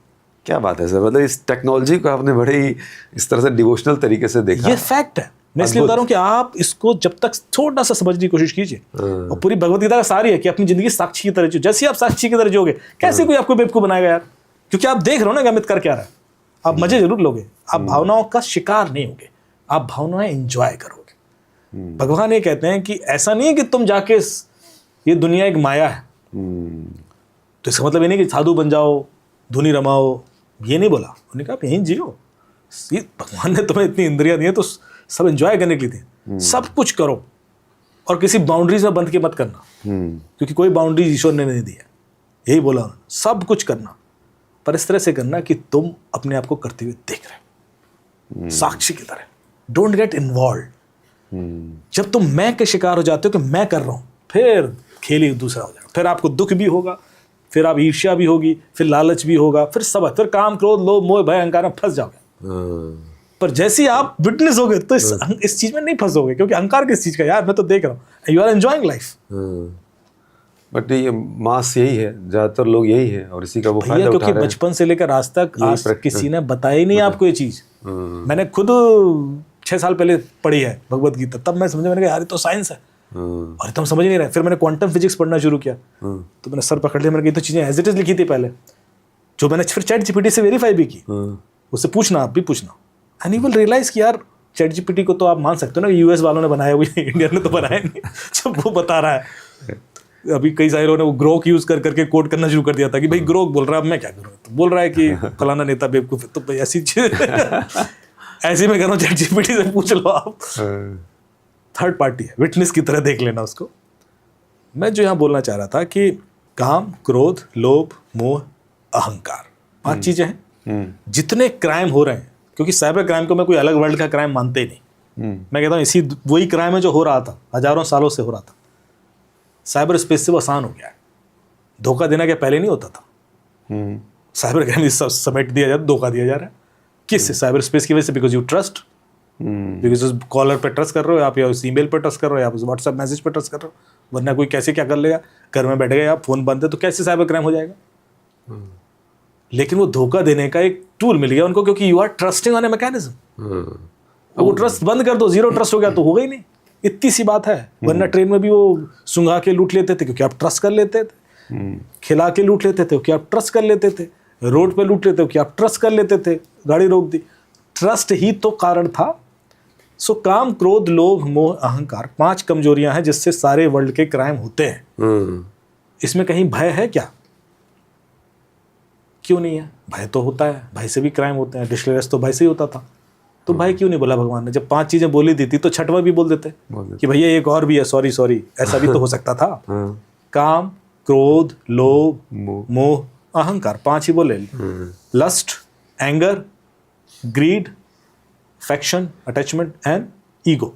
क्या बात है सर, मतलब इस टेक्नोलॉजी को आपने बड़े ही इस तरह से डिवोशनल तरीके से देखा। ये फैक्ट है, मैं इसलिए बता रहा हूँ कि आप इसको जब तक थोड़ा सा समझने की कोशिश कीजिए। और पूरी भगवद गीता का सार ही है कि अपनी जिंदगी साक्षी की तरह जियो। जैसे ही आप साक्षी की तरह जियोगे, कैसे कोई आपको बेवकूफ बनाएगा यार? क्योंकि आप देख रहे हो ना कि अमित कर क्या रहा है। आप मजे जरूर लोगे, आप भावनाओं का शिकार नहीं होगे, आप भावनाएं एंजॉय करोगे। भगवान ये कहते हैं कि ऐसा नहीं है कि तुम जाके ये दुनिया एक माया है, तो इसका मतलब ये नहीं कि साधु बन जाओ, धुनी रमाओ, ये नहीं बोला। उन्होंने कहा आप यहीं जियो। भगवान ने तुम्हें इतनी इंद्रियां दी है तो सब एंजॉय करने के लिए, सब कुछ करो, और किसी बाउंड्रीज में बंध के मत करना, क्योंकि कोई बाउंड्रीज ईश्वर ने नहीं दी है। यही बोला उन्होंने, सब कुछ करना, पर इस तरह से करना कि तुम अपने आप को करते हुए देख रहे हो, साक्षी की तरह। Don't get involve. जब तुम मैं के शिकार हो जाते हो कि मैं कर रहा हूं, फिर खेल ही दूसरा हो जाएगा। फिर आपको दुख भी होगा, फिर आप ईर्ष्या भी होगी, फिर लालच भी होगा, फिर सब, फिर काम, क्रोध, लोभ, मोह, भय, अहंकार में फंस जाओगे। पर जैसे ही आप विटनेस होगे तो इस चीज में नहीं फंसोगे, क्योंकि अहंकार किस चीज का, यार मैं तो देख रहा हूँ, you are enjoying life. But ये मास यही है, ज्यादातर लोग यही है, और इसी का वो फायदा उठा रहे हैं। क्योंकि बचपन से लेकर आज तक किसी ने बताया ही नहीं आपको ये चीज। मैंने खुद 6 साल पहले पढ़ी है भगवद गीता, तब मैं समझा, मैंने कहा यार ये तो साइंस है। और तो हम समझ नहीं रहे। फिर मैंने क्वांटम फिजिक्स पढ़ना शुरू किया, तो मैंने सर पकड़ लिया, मैंने कही तो चीज़ें एज इट इज़ लिखी थी पहले, जो मैंने फिर चैट जीपीटी से वेरीफाई भी की। उससे पूछना, आप भी पूछना, एंड यू विल रियलाइज कि यार चैट जीपीटी को तो आप मान सकते हो ना, यूएस वालों ने बनाया हुआ, इंडिया ने तो बनाया नहीं, जब वो बता रहा है। अभी कई सारे लोगों ने वो ग्रोक यूज कर करके कोड करना शुरू कर दिया था कि भाई ग्रोक बोल रहा है, अब मैं क्या करूँ, तो बोल रहा है कि फलाना नेता बेवकूफ है, तो भाई ऐसी चीज ऐसे में कह रहा हूँ, चैट जीपीटी से पूछ लो आप। थर्ड पार्टी है, विटनेस की तरह देख लेना उसको। मैं जो यहाँ बोलना चाह रहा था कि काम, क्रोध, लोभ, मोह, अहंकार, 5 चीजें हैं। जितने क्राइम हो रहे हैं, क्योंकि साइबर क्राइम को मैं कोई अलग वर्ल्ड का क्राइम मानते ही नहीं, मैं कहता हूँ इसी वही क्राइम है जो हो रहा था, हजारों सालों से हो रहा था। साइबर स्पेस से वो आसान हो गया है। धोखा देना क्या पहले नहीं होता था? साइबर क्राइम समेट दिया जाता, धोखा दिया जा रहा है। किससे? साइबर स्पेस की वजह से, बिकॉज यू ट्रस्ट, बिकॉज उस कॉलर पे ट्रस्ट कर रहे हो आप, या उस ईमेल पे ट्रस्ट कर रहे हो, या उस व्हाट्सएप मैसेज पे ट्रस्ट कर रहे हो। वरना कोई कैसे क्या कर लेगा, घर में बैठ गए आप, फोन बंद है, तो कैसे साइबर क्राइम हो जाएगा? लेकिन वो धोखा देने का एक टूल मिल गया उनको, क्योंकि you are trusting on a mechanism. वो ट्रस्ट बंद कर दो, जीरो ट्रस्ट हो गया तो होगा ही नहीं। इतनी सी बात है। वरना ट्रेन में भी वो सुंघा के लूट लेते थे क्योंकि आप ट्रस्ट कर लेते थे, खिला के लूट लेते थे क्योंकि आप ट्रस्ट कर लेते थे, रोड पे लूट लेते हो कि आप ट्रस्ट कर लेते थे, गाड़ी रोक दी, ट्रस्ट ही तो कारण था। सो काम, क्रोध, लोभ, मोह, अहंकार, 5 कमजोरियां हैं जिससे सारे वर्ल्ड के क्राइम होते हैं। इसमें कहीं भय है क्या? क्यों नहीं है? भय तो होता है, भय से भी क्राइम होते हैं। डिस्ट्रेस तो भय से ही होता था, तो भाई क्यों नहीं बोला भगवान ने? जब 5 चीजें बोली दी थी तो छठवां भी बोल देते कि भैया एक और भी है, सॉरी, ऐसा भी तो हो सकता था। काम, क्रोध, लोभ, मोह, अहंकार, 5 ही बोले। Lust, anger, greed, faction, attachment and ego.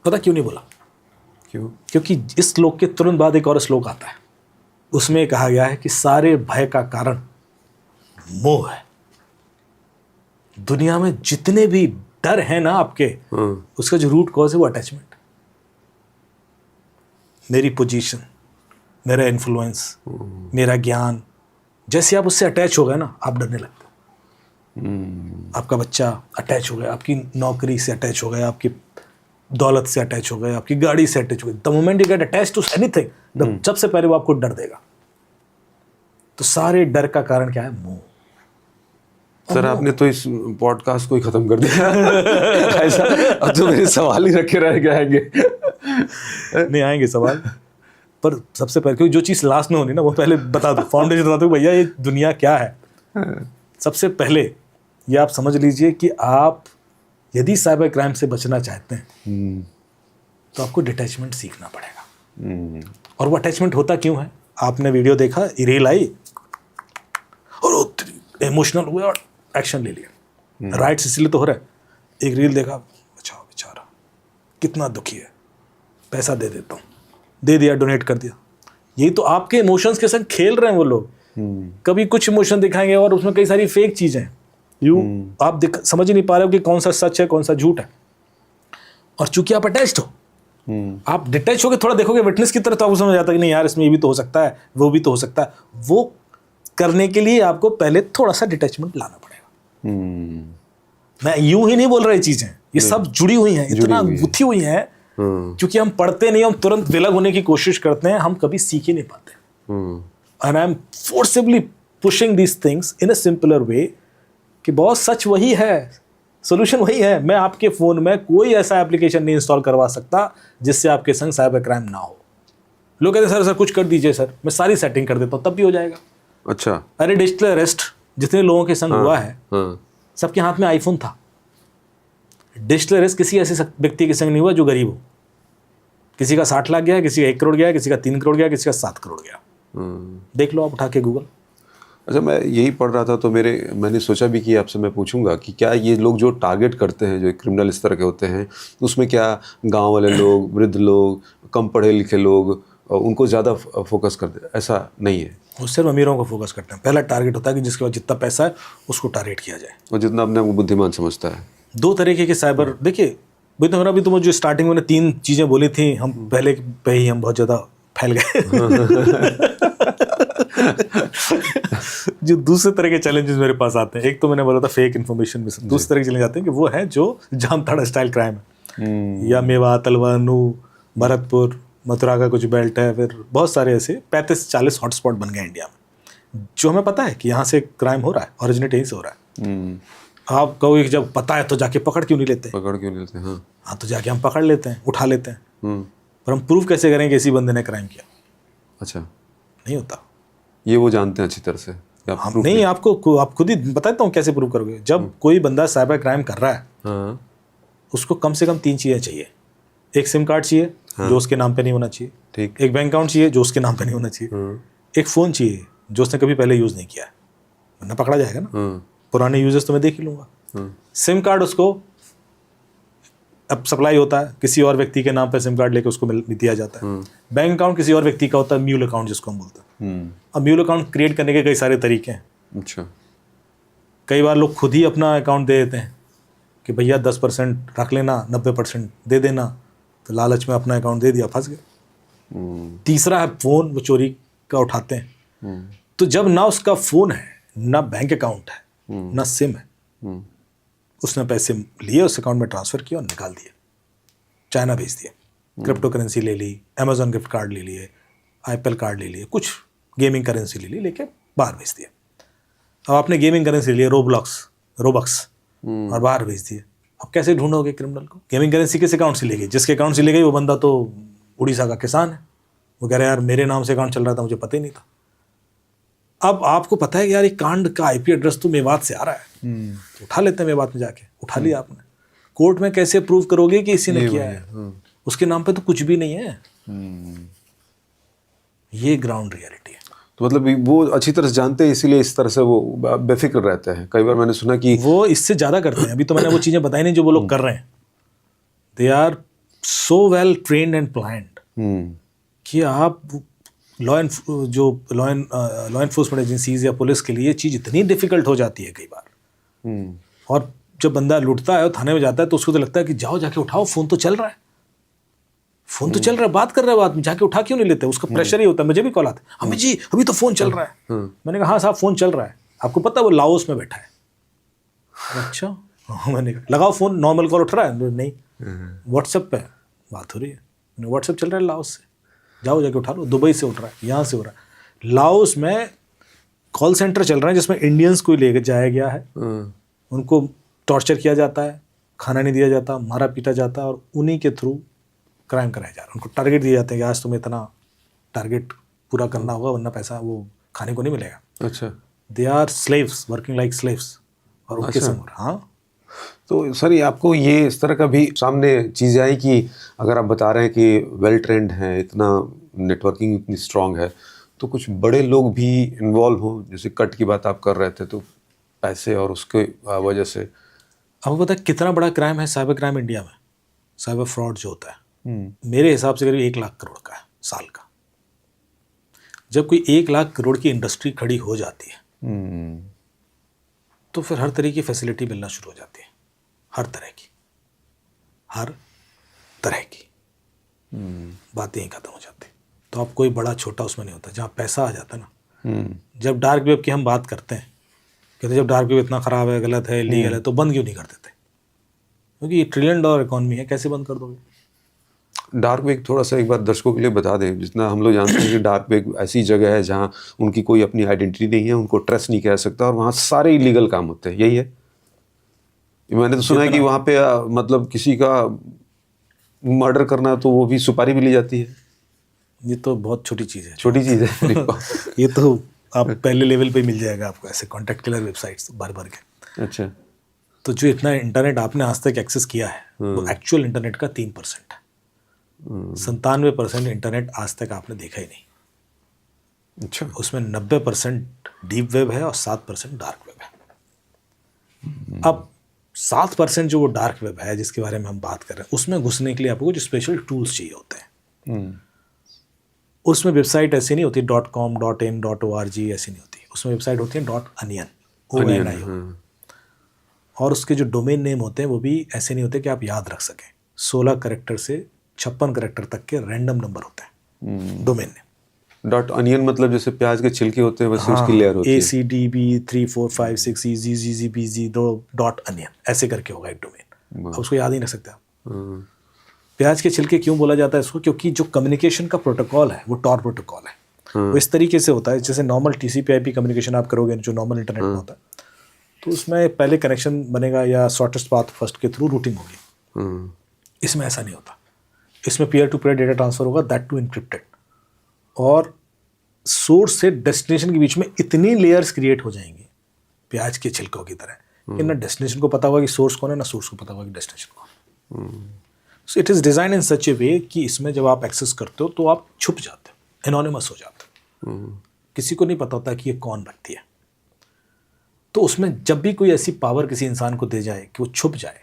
पता क्यों नहीं बोला? क्यों? क्योंकि इस श्लोक के तुरंत बाद एक और श्लोक आता है, उसमें कहा गया है कि सारे भय का कारण मोह है। दुनिया में जितने भी डर हैं ना आपके, उसका जो रूट कॉज है वो अटैचमेंट। मेरी पोजीशन, मेरा इन्फ्लुएंस, मेरा ज्ञान, जैसे आप उससे अटैच हो गए ना, आप डरने लगते। आपका बच्चा अटैच हो गया, आपकी नौकरी से अटैच हो गया, आपकी दौलत से अटैच हो गए, आपकी गाड़ी से अटैच हो गए। The moment you get attach to anything, सबसे पहले वो आपको डर देगा। तो सारे डर का कारण क्या है? मोह। सर आपने तो इस पॉडकास्ट को ही खत्म कर दिया। ऐसा अब तो मेरे सवाल ही रखे रह जाएंगे। नहीं आएंगे सवाल, पर सबसे पहले, क्योंकि जो चीज़ लास्ट में होनी ना वो पहले बता दो, फाउंडेशन बता दो भैया ये दुनिया क्या है। सबसे पहले ये आप समझ लीजिए कि आप यदि साइबर क्राइम से बचना चाहते हैं तो आपको डिटैचमेंट सीखना पड़ेगा। और वो अटैचमेंट होता क्यों है? आपने वीडियो देखा, रील आई और इमोशनल हुए और एक्शन ले लिया। राइट्स इसलिए तो हो रहा है। एक रील देखा, अच्छा बेचारा कितना दुखी है, पैसा दे देता हूँ, दे दिया, डोनेट कर दिया। यही तो आपके इमोशंस के संग खेल रहे हैं वो लोग। कभी कुछ इमोशन दिखाएंगे और उसमें कई सारी फेक चीजें हैं। आप समझ ही नहीं पा रहे हो कि कौन सा सच है कौन सा झूठ है। और चूंकि आप अटैच्ड हो, आप डिटैच होकर थोड़ा देखोगे विटनेस की तरह, तो आपको समझ आता है कि नहीं यार इसमें ये भी तो हो सकता है, वो भी तो हो सकता है। वो करने के लिए आपको पहले थोड़ा सा डिटैचमेंट लाना पड़ेगा। मैं यूं ही नहीं बोल रहा ये चीजें, ये सब जुड़ी हुई हैं, इतना गुथी हुई हैं। क्योंकि हम पढ़ते नहीं, हम तुरंत विलग होने की कोशिश करते हैं, हम कभी सीख ही नहीं पाते। And I'm forcibly pushing these things in a simpler way कि बहुत सच वही है, सोल्यूशन वही है। मैं आपके फ़ोन में कोई ऐसा एप्लीकेशन नहीं इंस्टॉल करवा सकता जिससे आपके संग साइबर क्राइम ना हो। लोग कहते हैं सर कुछ कर दीजिए सर, मैं सारी सेटिंग कर देता हूँ तब भी हो जाएगा। अच्छा। अरे डिजिटल अरेस्ट जितने लोगों के संग हुआ है, सबके हाथ में आईफोन था। डिजिटल अरेस्ट किसी ऐसे व्यक्ति के संग नहीं हुआ जो गरीब हो। किसी का 60 लाख गया, किसी का 1 करोड़ गया, किसी का 3 करोड़ गया, किसी का 7 करोड़ गया। देख लो आप उठा के गूगल। अच्छा, मैं यही पढ़ रहा था तो मैंने सोचा भी कि आपसे मैं पूछूंगा कि क्या ये लोग जो टारगेट करते हैं, जो क्रिमिनल इस तरह के होते हैं, उसमें क्या गांव वाले लोग, वृद्ध लोग, कम पढ़े लिखे लोग, उनको ज़्यादा फोकस करते हैं? ऐसा नहीं है, वो सिर्फ अमीरों को फोकस करते हैं। पहला टारगेट होता है कि जिसके पास जितना पैसा है उसको टारगेट किया जाए, और जितना अपने आप को बुद्धिमान समझता है। 2 तरीके के साइबर, देखिए अभी तो मुझे स्टार्टिंग में 3 चीज़ें बोली थी, हम पहले पे ही हम बहुत ज़्यादा फैल गए। जो दूसरे तरह के चैलेंजेस मेरे पास आते हैं, एक तो मैंने बोला था फेक इन्फॉर्मेशन में, दूसरे तरह के चैलेंज आते हैं कि वो है जो जामताड़ा स्टाइल क्राइम है, या मेवा तलवा नू भरतपुर, मथुरा का कुछ बेल्ट है, फिर बहुत सारे ऐसे 35-40 हॉटस्पॉट बन गए इंडिया में, जो हमें पता है कि यहाँ से क्राइम हो रहा है, ओरिजिनेट यहीं से हो रहा है। आप कहोगे कि जब पता है तो जाके पकड़ क्यों नहीं लेते? हाँ, तो जाके हम पकड़ लेते हैं, उठा लेते हैं, पर हम प्रूव कैसे करें कि इसी बंदे ने क्राइम किया? अच्छा, नहीं होता। ये वो जानते हैं अच्छी तरह से। हम नहीं, आपको आप खुद ही बताता हूँ कैसे प्रूव करोगे। जब कोई बंदा साइबर क्राइम कर रहा है, उसको कम से कम 3 चीज़ें चाहिए। एक सिम कार्ड चाहिए, जो उसके नाम पे नहीं होना चाहिए। ठीक। एक बैंक अकाउंट चाहिए, जो उसके नाम पे नहीं होना चाहिए। एक फ़ोन चाहिए, जो उसने कभी पहले यूज़ नहीं किया है, वरना पकड़ा जाएगा ना। पुराने यूजर्स तो मैं देख ही लूँगा। सिम कार्ड उसको अब सप्लाई होता है, किसी और व्यक्ति के नाम पर सिम कार्ड लेके उसको दिया जाता है। बैंक अकाउंट किसी और व्यक्ति का होता है, म्यूल अकाउंट जिसको हम बोलते हैं। अब म्यूल अकाउंट क्रिएट करने के कई सारे तरीके हैं। अच्छा। कई बार लोग खुद ही अपना अकाउंट दे देते हैं कि भैया 10% रख लेना, 90% दे देना, तो लालच में अपना अकाउंट दे दिया, फंस गए। तीसरा है फ़ोन, वो चोरी का उठाते हैं। तो जब ना उसका फ़ोन है, ना बैंक अकाउंट है, ना सिम है, उसने पैसे लिए, उस अकाउंट में ट्रांसफ़र किया और निकाल दिए, चाइना भेज दिया, क्रिप्टो करेंसी ले ली, अमेजोन गिफ्ट कार्ड ले लिए, एप्पल कार्ड ले लिए, कुछ गेमिंग करेंसी ले ली, लेके बाहर भेज दिया। अब आपने गेमिंग करेंसी ले लिया, रोबक्स, और बाहर भेज दिए। अब कैसे ढूंढोगे क्रिमिनल को? गेमिंग करेंसी किस अकाउंट से ले गई? जिसके अकाउंट से ले गई वो बंदा तो उड़ीसा का किसान है, वो कह रहा है यार मेरे नाम से अकाउंट चल रहा था, मुझे पता ही नहीं था। अब आपको पता है कि यार ये कांड का IP एड्रेस तो मेवात से आ रहा है, तो उठा लेते हैं मेवात में जाके। उठा लिया आपने, कोर्ट में कैसे प्रूव करोगे कि इसी ने किया है? उसके नाम पे तो कुछ भी नहीं है। ये ग्राउंड रियलिटी है। तो मतलब वो अच्छी तरह से जानते हैं, इसीलिए इस तरह से वो बेफिक्र रहते हैं। कई बार मैंने सुना कि वो इससे ज़्यादा करते हैं। अभी तो मैंने वो चीज़ें बताई नहीं जो वो लोग कर रहे हैं। They are so well trained and planned कि आप लॉ एनफोर्समेंट एजेंसीज या पुलिस के लिए ये चीज़ इतनी डिफिकल्ट हो जाती है कई बार। और जब बंदा लुटता है और थाने में जाता है तो उसको तो लगता है कि जाओ जाके उठाओ, फ़ोन तो चल रहा है, फ़ोन तो चल रहा है, बात कर रहा है आदमी, जाके उठा क्यों नहीं लेते? उसका प्रेशर ही होता है। मुझे भी कॉल आता है, हमें जी अभी तो फ़ोन चल रहा है। मैंने कहा हाँ साहब फ़ोन चल रहा है, आपको पता है वो लाओस में बैठा है? अच्छा, मैंने कहा लगाओ फ़ोन, नॉर्मल कॉल उठ रहा है? नहीं, व्हाट्सएप पे बात हो रही है। व्हाट्सएप चल रहा है लाओस से, जाओ जाके उठा लो। दुबई से उठ रहा है, यहाँ से हो रहा है। लाओस में कॉल सेंटर चल रहा है जिसमें इंडियंस को लेकर जाया गया है, उनको टॉर्चर किया जाता है, खाना नहीं दिया जाता, मारा पीटा जाता है, और उन्हीं के थ्रू क्राइम कराया जा रहा है। उनको टारगेट दिए जाते हैं कि आज तुम्हें इतना टारगेट पूरा करना होगा, वरना पैसा वो खाने को नहीं मिलेगा। अच्छा, they are slaves, working like slaves. और उनके संग हाँ। तो सर ये आपको ये इस तरह का भी सामने चीज़ आई कि अगर आप बता रहे हैं कि वेल ट्रेंड हैं, इतना नेटवर्किंग इतनी स्ट्रांग है, तो कुछ बड़े लोग भी इन्वॉल्व हों? जैसे कट की बात आप कर रहे थे, तो पैसे और उसके वजह से आपको पता है कितना बड़ा क्राइम है साइबर क्राइम इंडिया में? साइबर फ्रॉड जो होता है मेरे हिसाब से करीब 1 लाख करोड़ का है साल का। जब कोई 1 लाख करोड़ की इंडस्ट्री खड़ी हो जाती है तो फिर हर तरह की फैसिलिटी मिलना शुरू हो जाती है, हर तरह की बातें ही खत्म हो जाती। तो अब कोई बड़ा छोटा उसमें नहीं होता। जहाँ पैसा आ जाता है ना, जब डार्क वेब की हम बात करते हैं, कहते जब डार्क वेब इतना ख़राब है, गलत है, इलीगल है, तो बंद क्यों नहीं कर देते? क्योंकि ये $1 ट्रिलियन इकॉनमी है, कैसे बंद कर दोगे? डार्क वेब थोड़ा सा एक बार दर्शकों के लिए बता दें। जितना हम लोग जानते हैं कि डार्क वेब ऐसी जगह है जहाँ उनकी कोई अपनी आइडेंटिटी नहीं है, उनको ट्रस्ट नहीं कह सकता, और वहाँ सारे इलीगल काम होते हैं, यही है? मैंने तो सुना है कि वहाँ पे मतलब किसी का मर्डर करना तो वो भी सुपारी भी ली जाती है। ये तो बहुत छोटी चीज़ है, छोटी चीज़ है। ये तो आप पहले लेवल पे मिल जाएगा आपको, ऐसे कॉन्टैक्ट किलर वेबसाइट्स भर के। अच्छा, तो जो इतना इंटरनेट आपने आज तक एक्सेस किया है वो एक्चुअल इंटरनेट का 3% है। 97% इंटरनेट आज तक आपने देखा ही नहीं। अच्छा, उसमें 90% डीप वेब है और 7% डार्क वेब है। अब 7% जो वो डार्क वेब है जिसके बारे में हम बात कर रहे हैं, उसमें घुसने के लिए आपको कुछ स्पेशल टूल्स चाहिए होते हैं। उसमें वेबसाइट ऐसी नहीं होती .com, .in, .org ऐसी नहीं होती। उसमें वेबसाइट होती है .onion, ONIO। और उसके जो डोमेन नेम होते हैं वो भी ऐसे नहीं होते कि आप याद रख सकें। 16 कैरेक्टर से 56 कैरेक्टर तक के रैंडम नंबर होते हैं डोमेन नेम। .onion मतलब जैसे प्याज के छिलके होते हैं वैसे उसकी लेयर होती है। ACDB 3 4 5 6 EZZBZ .onion ऐसे करके होगा एक डोमेन। अब उसको याद ही नहीं रख सकते आप। प्याज के छिलके क्यों बोला जाता है इसको? क्योंकि जो कम्युनिकेशन का प्रोटोकॉल है वो टॉर प्रोटोकॉल है। वो इस तरीके से होता है जैसे नॉर्मल TCP/IP कम्युनिकेशन आप करोगे जो नॉर्मल इंटरनेट में होता है, तो उसमें पहले कनेक्शन बनेगा या शॉर्टेस्ट पाथ फर्स्ट के थ्रू रूटिंग होगी। इसमें ऐसा नहीं होता। इसमें peer to peer data transfer होगा, दैट टू इनक्रिप्टेड, और सोर्स से डेस्टिनेशन के बीच में इतनी लेयर्स क्रिएट हो जाएंगी प्याज के छिलकों की तरह कि ना डेस्टिनेशन को पता होगा कि सोर्स कौन है, ना सोर्स को पता होगा कि डेस्टिनेशन कौन है। So it is design in such a way कि इसमें जब आप एक्सेस करते हो तो आप छुप जाते हो, एनोनिमस हो जाते हो, किसी को नहीं पता होता कि ये कौन व्यक्ति है। तो उसमें जब भी कोई ऐसी पावर किसी इंसान को दे जाए कि वो छुप जाए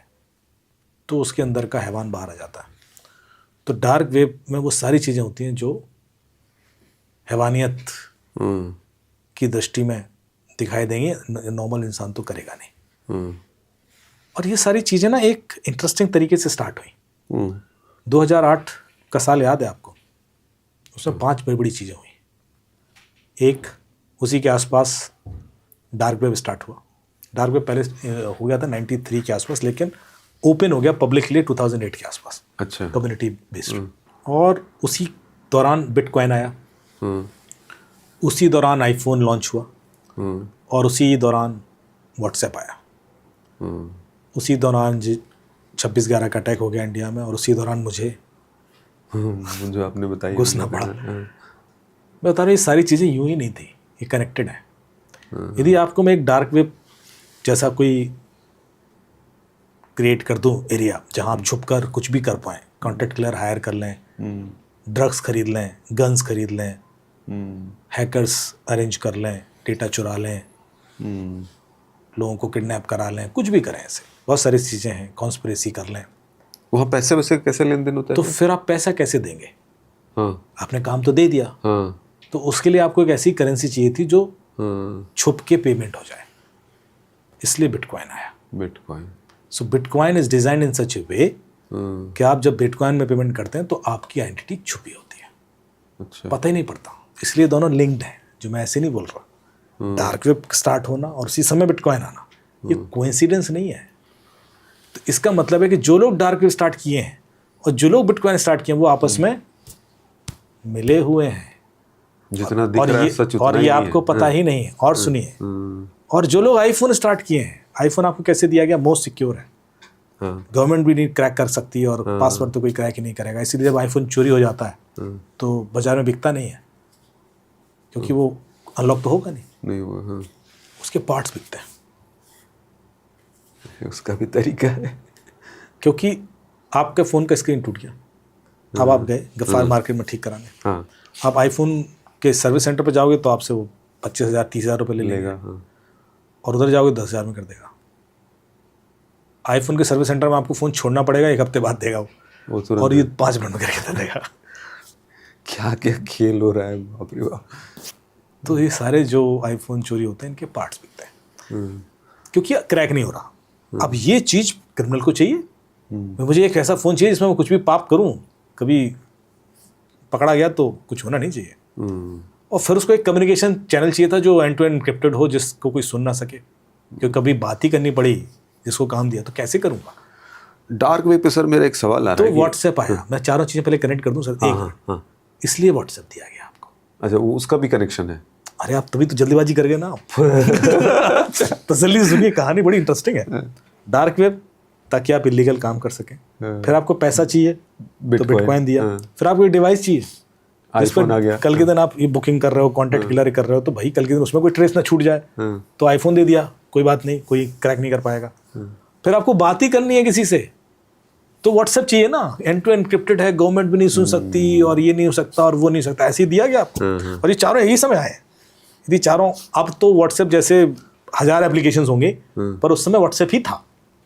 तो उसके अंदर का हैवान बाहर आ जाता है। तो डार्क वेब में वो सारी चीज़ें होती हैं जो हैवानियत की दृष्टि में दिखाई देंगी, नॉर्मल इंसान तो करेगा नहीं। और ये सारी चीज़ें ना एक इंटरेस्टिंग तरीके से स्टार्ट हुई। 2008 का साल याद है आपको? उसमें 5 बड़ी बड़ी चीज़ें हुई। एक, उसी के आसपास डार्क वेब स्टार्ट हुआ। डार्क वेब पहले हो गया था 93 के आसपास, लेकिन ओपन हो गया पब्लिकली 2008 के आसपास। अच्छा। Community based. और उसी दौरान बिटकॉइन आया, उसी दौरान आईफोन लॉन्च हुआ, और उसी दौरान व्हाट्सएप आया, उसी दौरान 26/11 का अटैक हो गया इंडिया में, और उसी दौरान मुझे जो आपने बताया घुसना पड़ा। मैं बता रहा हूँ ये सारी चीज़ें यूं ही नहीं थी, ये कनेक्टेड है। यदि आपको मैं एक डार्क वेब जैसा कोई क्रिएट कर दूं एरिया जहां आप छुप कर कुछ भी कर पाएँ, कॉन्टेक्ट किलर हायर कर लें, ड्रग्स खरीद लें, गन्स खरीद लें, हैकर्स अरेंज कर लें, डेटा चुरा लें, लोगों को किडनैप करा लें, कुछ भी करें, ऐसे बहुत सारी चीज़ें हैं, कॉन्स्पिरेसी कर लें, वहाँ पैसे वैसे कैसे लेन देन होता है? तो फिर आप पैसा कैसे देंगे? हाँ। आपने काम तो दे दिया। हाँ। तो उसके लिए आपको एक ऐसी करेंसी चाहिए थी जो छुप के पेमेंट हो जाए, इसलिए बिटकॉइन आया। Bitcoin. So bitcoin is designed in such a way कि आप जब बिटकॉइन में पेमेंट करते हैं तो आपकी आइडेंटिटी छुपी होती है। अच्छा। पता ही नहीं पड़ता, इसलिए दोनों लिंक्ड हैं, जो मैं ऐसे नहीं बोल रहा। डार्क वेब स्टार्ट होना और उसी समय बिटकॉइन आना ये कोइंसिडेंस नहीं है। तो इसका मतलब है कि जो लोग डार्क वेब स्टार्ट किए हैं और जो लोग बिटकॉइन स्टार्ट किए हैं वो आपस में मिले हुए हैं। जितना दिख रहा है सच उतना और ये आपको पता ही नहीं है। और सुनिए, और जो लोग आईफोन स्टार्ट किए हैं, आईफोन आपको कैसे दिया गया? मोस्ट सिक्योर है, गवर्नमेंट भी नहीं क्रैक कर सकती, और पासवर्ड तो कोई क्रैक ही नहीं करेगा। इसीलिए जब आईफोन चोरी हो जाता है तो बाजार में बिकता नहीं है, क्योंकि वो अनलॉक तो होगा नहीं हुआ। उसके पार्ट्स बिकते हैं। उसका भी तरीका है, क्योंकि आपके फ़ोन का स्क्रीन टूट गया, अब आप गए गफ्फार मार्केट में ठीक कराने। हाँ। आप आईफोन के सर्विस सेंटर पर जाओगे तो आपसे वो 25,000 30,000 रुपये ले लेगा, और उधर जाओगे 10,000 में कर देगा। आईफोन के सर्विस सेंटर में आपको फ़ोन छोड़ना पड़ेगा, 1 हफ्ते बाद देगा वो और ये 5 मिनट में करके दे देगा। क्या क्या खेल हो रहा है, बाप रे बाप। तो ये सारे जो आईफोन चोरी होते हैं इनके पार्ट्स बिकते हैं, क्योंकि क्रैक नहीं हो रहा। अब ये चीज़ क्रिमिनल को चाहिए, मुझे एक ऐसा फ़ोन चाहिए जिसमें मैं कुछ भी पाप करूं, कभी पकड़ा गया तो कुछ होना नहीं चाहिए। और फिर उसको एक कम्युनिकेशन चैनल चाहिए था जो एंड टू एंड एन्क्रिप्टेड हो, जिसको कोई सुन ना सके, क्योंकि कभी बात ही करनी पड़ी जिसको काम दिया तो कैसे करूँगा। डार्क वेब पे सर मेरा एक सवाल आ रहा है। तो व्हाट्सएप आया, मैं चारों चीज़ें पहले कनेक्ट कर दूँ सर, एक इसलिए व्हाट्सएप दिया गया आपको। अच्छा, वो उसका भी कनेक्शन है? अरे आप तभी तो जल्दीबाजी कर गए ना आप। तसल्ली सुनिए, कहानी बड़ी इंटरेस्टिंग है। डार्क वेब ताकि आप इलीगल काम कर सकें, फिर आपको पैसा चाहिए तो बिटकॉइन दिया, फिर आपको एक डिवाइस चाहिए जिस पर आ गया। कल के दिन आप ये बुकिंग कर रहे हो, कॉन्टैक्ट किलर कर रहे हो, तो भाई कल के दिन उसमें कोई ट्रेस ना छूट जाए, तो आईफोन दे दिया, कोई बात नहीं, कोई क्रैक नहीं कर पाएगा। फिर आपको बात ही करनी है किसी से तो व्हाट्सएप चाहिए ना, एंड टू एनक्रिप्टेड है, गवर्नमेंट भी नहीं सुन सकती, और ये नहीं हो सकता और वो नहीं हो सकता, ऐसे ही दिया गया आपको। और ये चारों यही समय आए। यदि चारों, अब तो व्हाट्सएप जैसे 1000 एप्लीकेशंस होंगे, पर उस समय व्हाट्सएप ही था,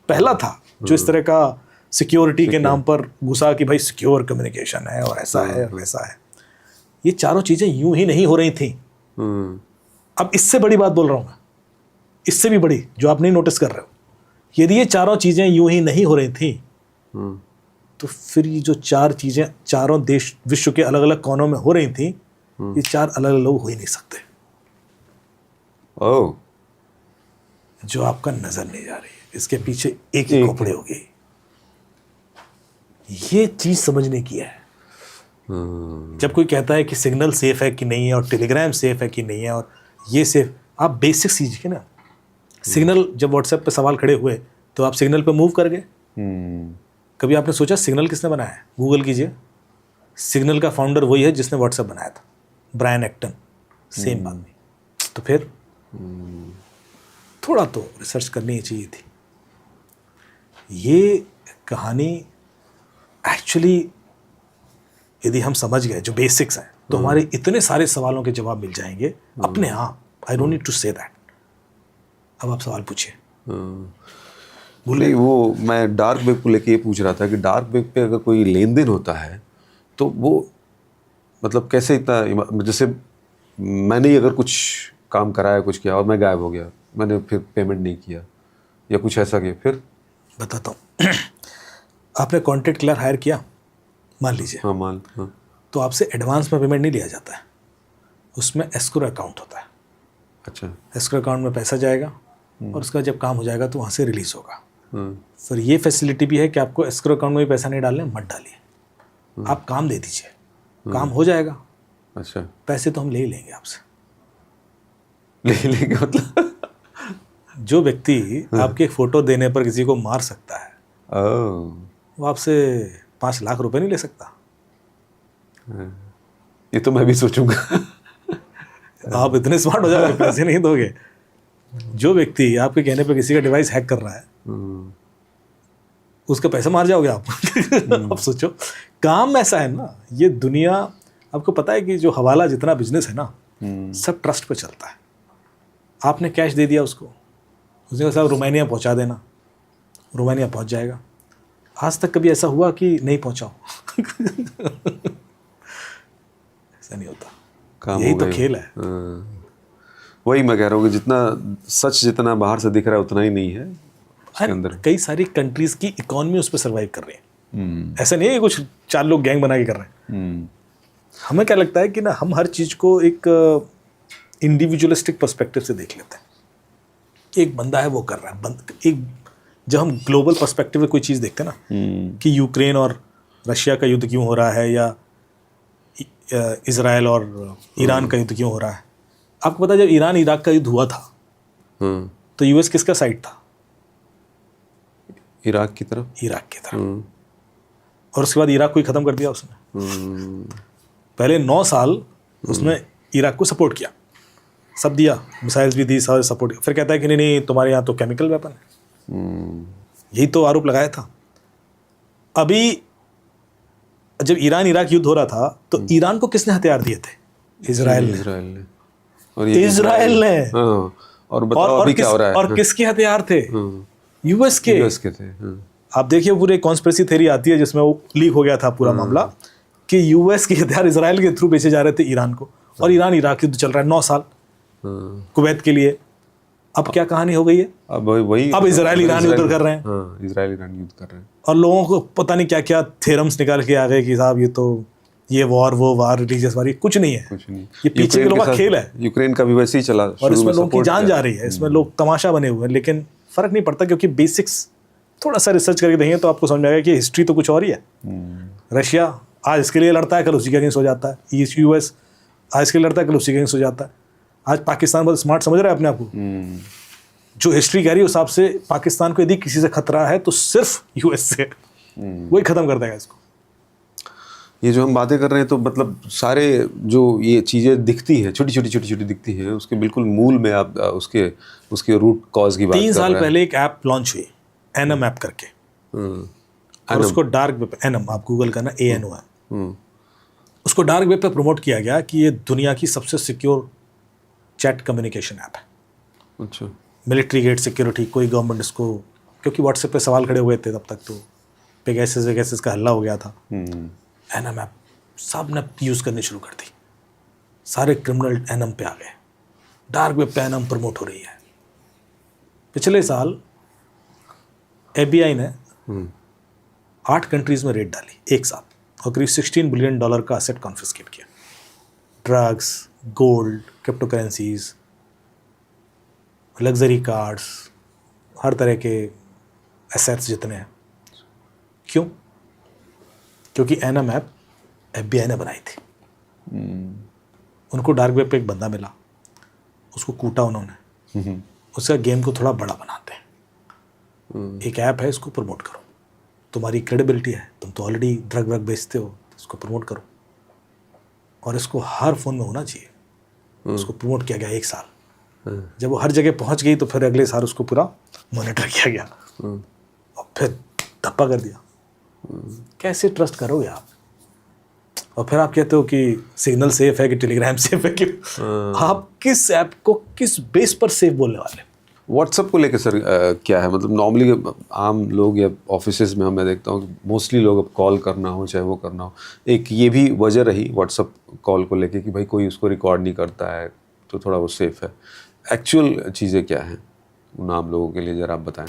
पहला था जो इस तरह का सिक्योरिटी के नाम पर घुसा कि भाई सिक्योर कम्युनिकेशन है और ऐसा है और वैसा है। ये चारों चीज़ें यूं ही नहीं हो रही थी। अब इससे बड़ी बात बोल रहा हूँ मैं, इससे भी बड़ी जो आप नहीं नोटिस कर रहे हो। यदि ये चारों चीज़ें यूं ही नहीं हो रही थी तो फिर ये जो 4 चीज़ें चारों देश विश्व के अलग अलग कोनों में हो रही थी, ये 4 अलग अलग लोग हो ही नहीं सकते। ओह, जो आपका नजर नहीं जा रही है, इसके पीछे एक ही खोपड़ी होगी। ये चीज समझने की है। जब कोई कहता है कि सिग्नल सेफ है कि नहीं है और टेलीग्राम सेफ है कि नहीं है और ये सेफ, आप बेसिक सीखिए ना। सिग्नल जब व्हाट्सएप पे सवाल खड़े हुए तो आप सिग्नल पे मूव कर गए। कभी आपने सोचा सिग्नल किसने बनाया है? गूगल कीजिए, सिग्नल का फाउंडर वही है जिसने व्हाट्सएप बनाया था, ब्रायन एक्टन, सेम आदमी। तो फिर थोड़ा तो रिसर्च करनी चाहिए थी। ये कहानी एक्चुअली यदि हम समझ गए जो बेसिक्स हैं तो हमारे इतने सारे सवालों के जवाब मिल जाएंगे अपने आप। I don't need to say that. अब आप सवाल पूछिए। नहीं, वो मैं डार्क वेब को लेके ये पूछ रहा था कि डार्क वेब पे अगर कोई लेन देन होता है तो वो मतलब कैसे इतना, जैसे मैंने ही अगर कुछ काम कराया, कुछ किया और मैं गायब हो गया, मैंने फिर पेमेंट नहीं किया या कुछ ऐसा किया, फिर बताता हूँ। आपने कॉन्टेंट क्लियर हायर किया मान लीजिए, हाँ, तो आपसे एडवांस में पेमेंट नहीं लिया जाता है, उसमें एस्क्रो अकाउंट होता है। अच्छा, एस्क्रो अकाउंट में पैसा जाएगा और उसका जब काम हो जाएगा तो वहाँ से रिलीज होगा। फिर ये फैसिलिटी भी है कि आपको एस्क्रो अकाउंट में भी पैसा नहीं डालने, मत डालिए, आप काम दे दीजिए, काम हो जाएगा। अच्छा, पैसे तो हम ले ही लेंगे आपसे। ले लेंगे मतलब? जो व्यक्ति आपकी एक फोटो देने पर किसी को मार सकता है वो आपसे 5 लाख रुपए नहीं ले सकता। ये तो मैं भी सोचूंगा। आप इतने स्मार्ट हो जाओगे, पैसे नहीं दोगे। जो व्यक्ति आपके कहने पे किसी का डिवाइस हैक कर रहा है उसका पैसा मार जाओगे आप। आप सोचो, काम ऐसा है ना ये दुनिया। आपको पता है कि जो हवाला जितना बिजनेस है ना सब ट्रस्ट पे चलता है। आपने कैश दे दिया उसको, उसने कहा साहब रोमानिया पहुंचा देना, रोमानिया पहुंच जाएगा। आज तक कभी ऐसा हुआ कि नहीं पहुंचाओ? ऐसा नहीं होता। काम यही हो तो गई। खेल है। वही मैं कह रहा हूँ कि जितना सच जितना बाहर से दिख रहा है उतना ही नहीं है उसके अंदर। कई सारी कंट्रीज की इकोनॉमी उस पर सर्वाइव कर रही है। ऐसा नहीं है कि कुछ 4 लोग गैंग बना के कर रहे हैं। हमें क्या लगता है कि ना हम हर चीज को एक इंडिविजुअलिस्टिक पर्सपेक्टिव से देख लेते हैं। एक बंदा है वो कर रहा है, एक जब हम ग्लोबल पर्सपेक्टिव में कोई चीज़ देखते हैं ना कि यूक्रेन और रशिया का युद्ध क्यों हो रहा है या इजराइल और ईरान का युद्ध क्यों हो रहा है। आपको पता है जब ईरान इराक का युद्ध हुआ था तो यूएस किसका साइड था? इराक की तरफ। इराक की तरफ। और उसके बाद इराक को ही ख़त्म कर दिया उसने। पहले 9 साल उसने इराक को सपोर्ट किया, सब दिया, मिसाइल्स भी दी, सारे सपोर्ट किया। फिर कहता है कि नहीं नहीं तुम्हारे यहाँ तो केमिकल वेपन है। यही तो आरोप लगाया था। अभी जब ईरान इराक युद्ध हो रहा था तो ईरान को किसने हथियार दिए थे? इजराइल ने। और ये इजराइल ने। और बताओ अभी क्या हो रहा है? और किसके हथियार थे? यूएस के। यूएस के थे। आप देखिए पूरे कॉन्स्पिरेसी थ्योरी आती है जिसमें वो लीक हो गया था पूरा मामला कि यूएस के हथियार इजराइल के थ्रू बेचे जा रहे थे ईरान को। और ईरान इराक युद्ध चल रहा है 9 साल कुवैत के लिए। अब क्या कहानी हो गई है? अब वही अब इजराइल ईरान युद्ध कर रहे हैं। हाँ, इजराइल ईरान युद्ध कर रहे हैं। और लोगों को पता नहीं क्या क्या थ्योरम्स निकाल के आ गए कि साहब ये तो ये वॉर वो वार रिलीजियस वार, कुछ नहीं है, कुछ नहीं। ये पीछे के लोगों का खेल है। यूक्रेन का भी वैसे ही चला और इसमें लोगों की जान जा रही है, इसमें लोग तमाशा बने हुए हैं, लेकिन फर्क नहीं पड़ता क्योंकि बेसिक्स थोड़ा सा रिसर्च करके देंगे तो आपको समझ आएगा कि हिस्ट्री तो कुछ और ही है। रशिया आज इसके लिए लड़ता है, कल उसी के अगेंस्ट हो जाता है। यूएस आज इसके लिए लड़ता है, कल उसी के अगेंस्ट हो जाता है। आज पाकिस्तान बहुत स्मार्ट समझ रहा है अपने आप को। जो हिस्ट्री कह रही है उस हिसाब से पाकिस्तान को यदि किसी से खतरा है तो सिर्फ यूएस से, वही खत्म कर देगा इसको। ये जो हम बातें कर रहे हैं तो मतलब सारे जो ये चीज़ें दिखती हैं छोटी छोटी दिखती हैं, उसके बिल्कुल मूल में आप उसके रूट कॉज की बात कर रहे हैं। 3 साल पहले एक ऐप लॉन्च हुई एनम ऐप करके, और उसको डार्क वेब, एनम आप गूगल करना, ANOM, उसको डार्क वेब पे प्रमोट किया गया कि ये दुनिया की सबसे सिक्योर चैट कम्युनिकेशन ऐप है। अच्छा। मिलिट्री गेट सिक्योरिटी, कोई गवर्नमेंट इसको, क्योंकि व्हाट्सएप पे सवाल खड़े हुए थे तब तक, तो पेगासस का हल्ला हो गया था। एनम ऐप सब ने यूज़ करनी शुरू कर दी, सारे क्रिमिनल एनम पे आ गए। डार्क वेब पे एनम प्रमोट हो रही है। पिछले साल FBI ने 8 कंट्रीज में रेड डाली एक साथ और करीब $16 बिलियन का असेट कॉन्फिस्केट किया। Drugs, gold, crypto currencies, luxury cars, हर तरह के एसेट्स जितने हैं। क्यों? क्योंकि एनम ऐप FBI ने बनाई थी। उनको डार्क वेब पे एक बंदा मिला, उसको कूटा उन्होंने, उसका गेम को थोड़ा बड़ा बनाते हैं। एक ऐप है, इसको प्रमोट करो, तुम्हारी क्रेडिबिलिटी है, तुम तो ऑलरेडी ड्रग व्रग बेचते हो, इसको प्रमोट करो, और इसको हर फोन में होना चाहिए। उसको प्रमोट किया गया 1 साल। जब वो हर जगह पहुंच गई तो फिर अगले साल उसको पूरा मॉनिटर किया गया और फिर धप्पा कर दिया। कैसे ट्रस्ट करोगे आप? और फिर आप कहते हो कि सिग्नल सेफ है कि टेलीग्राम सेफ है कि आप किस ऐप को किस बेस पर सेफ बोलने वाले? व्हाट्सएप को लेकर सर क्या है, मतलब नॉर्मली आम लोग या ऑफिसेज में मैं देखता हूँ कि मोस्टली लोग अब कॉल करना हो चाहे वो करना हो, एक ये भी वजह रही व्हाट्सएप कॉल को लेके कि भाई कोई उसको रिकॉर्ड नहीं करता है तो थोड़ा वो सेफ है। एक्चुअल चीज़ें क्या हैं उन आम लोगों के लिए, ज़रा आप बताएं।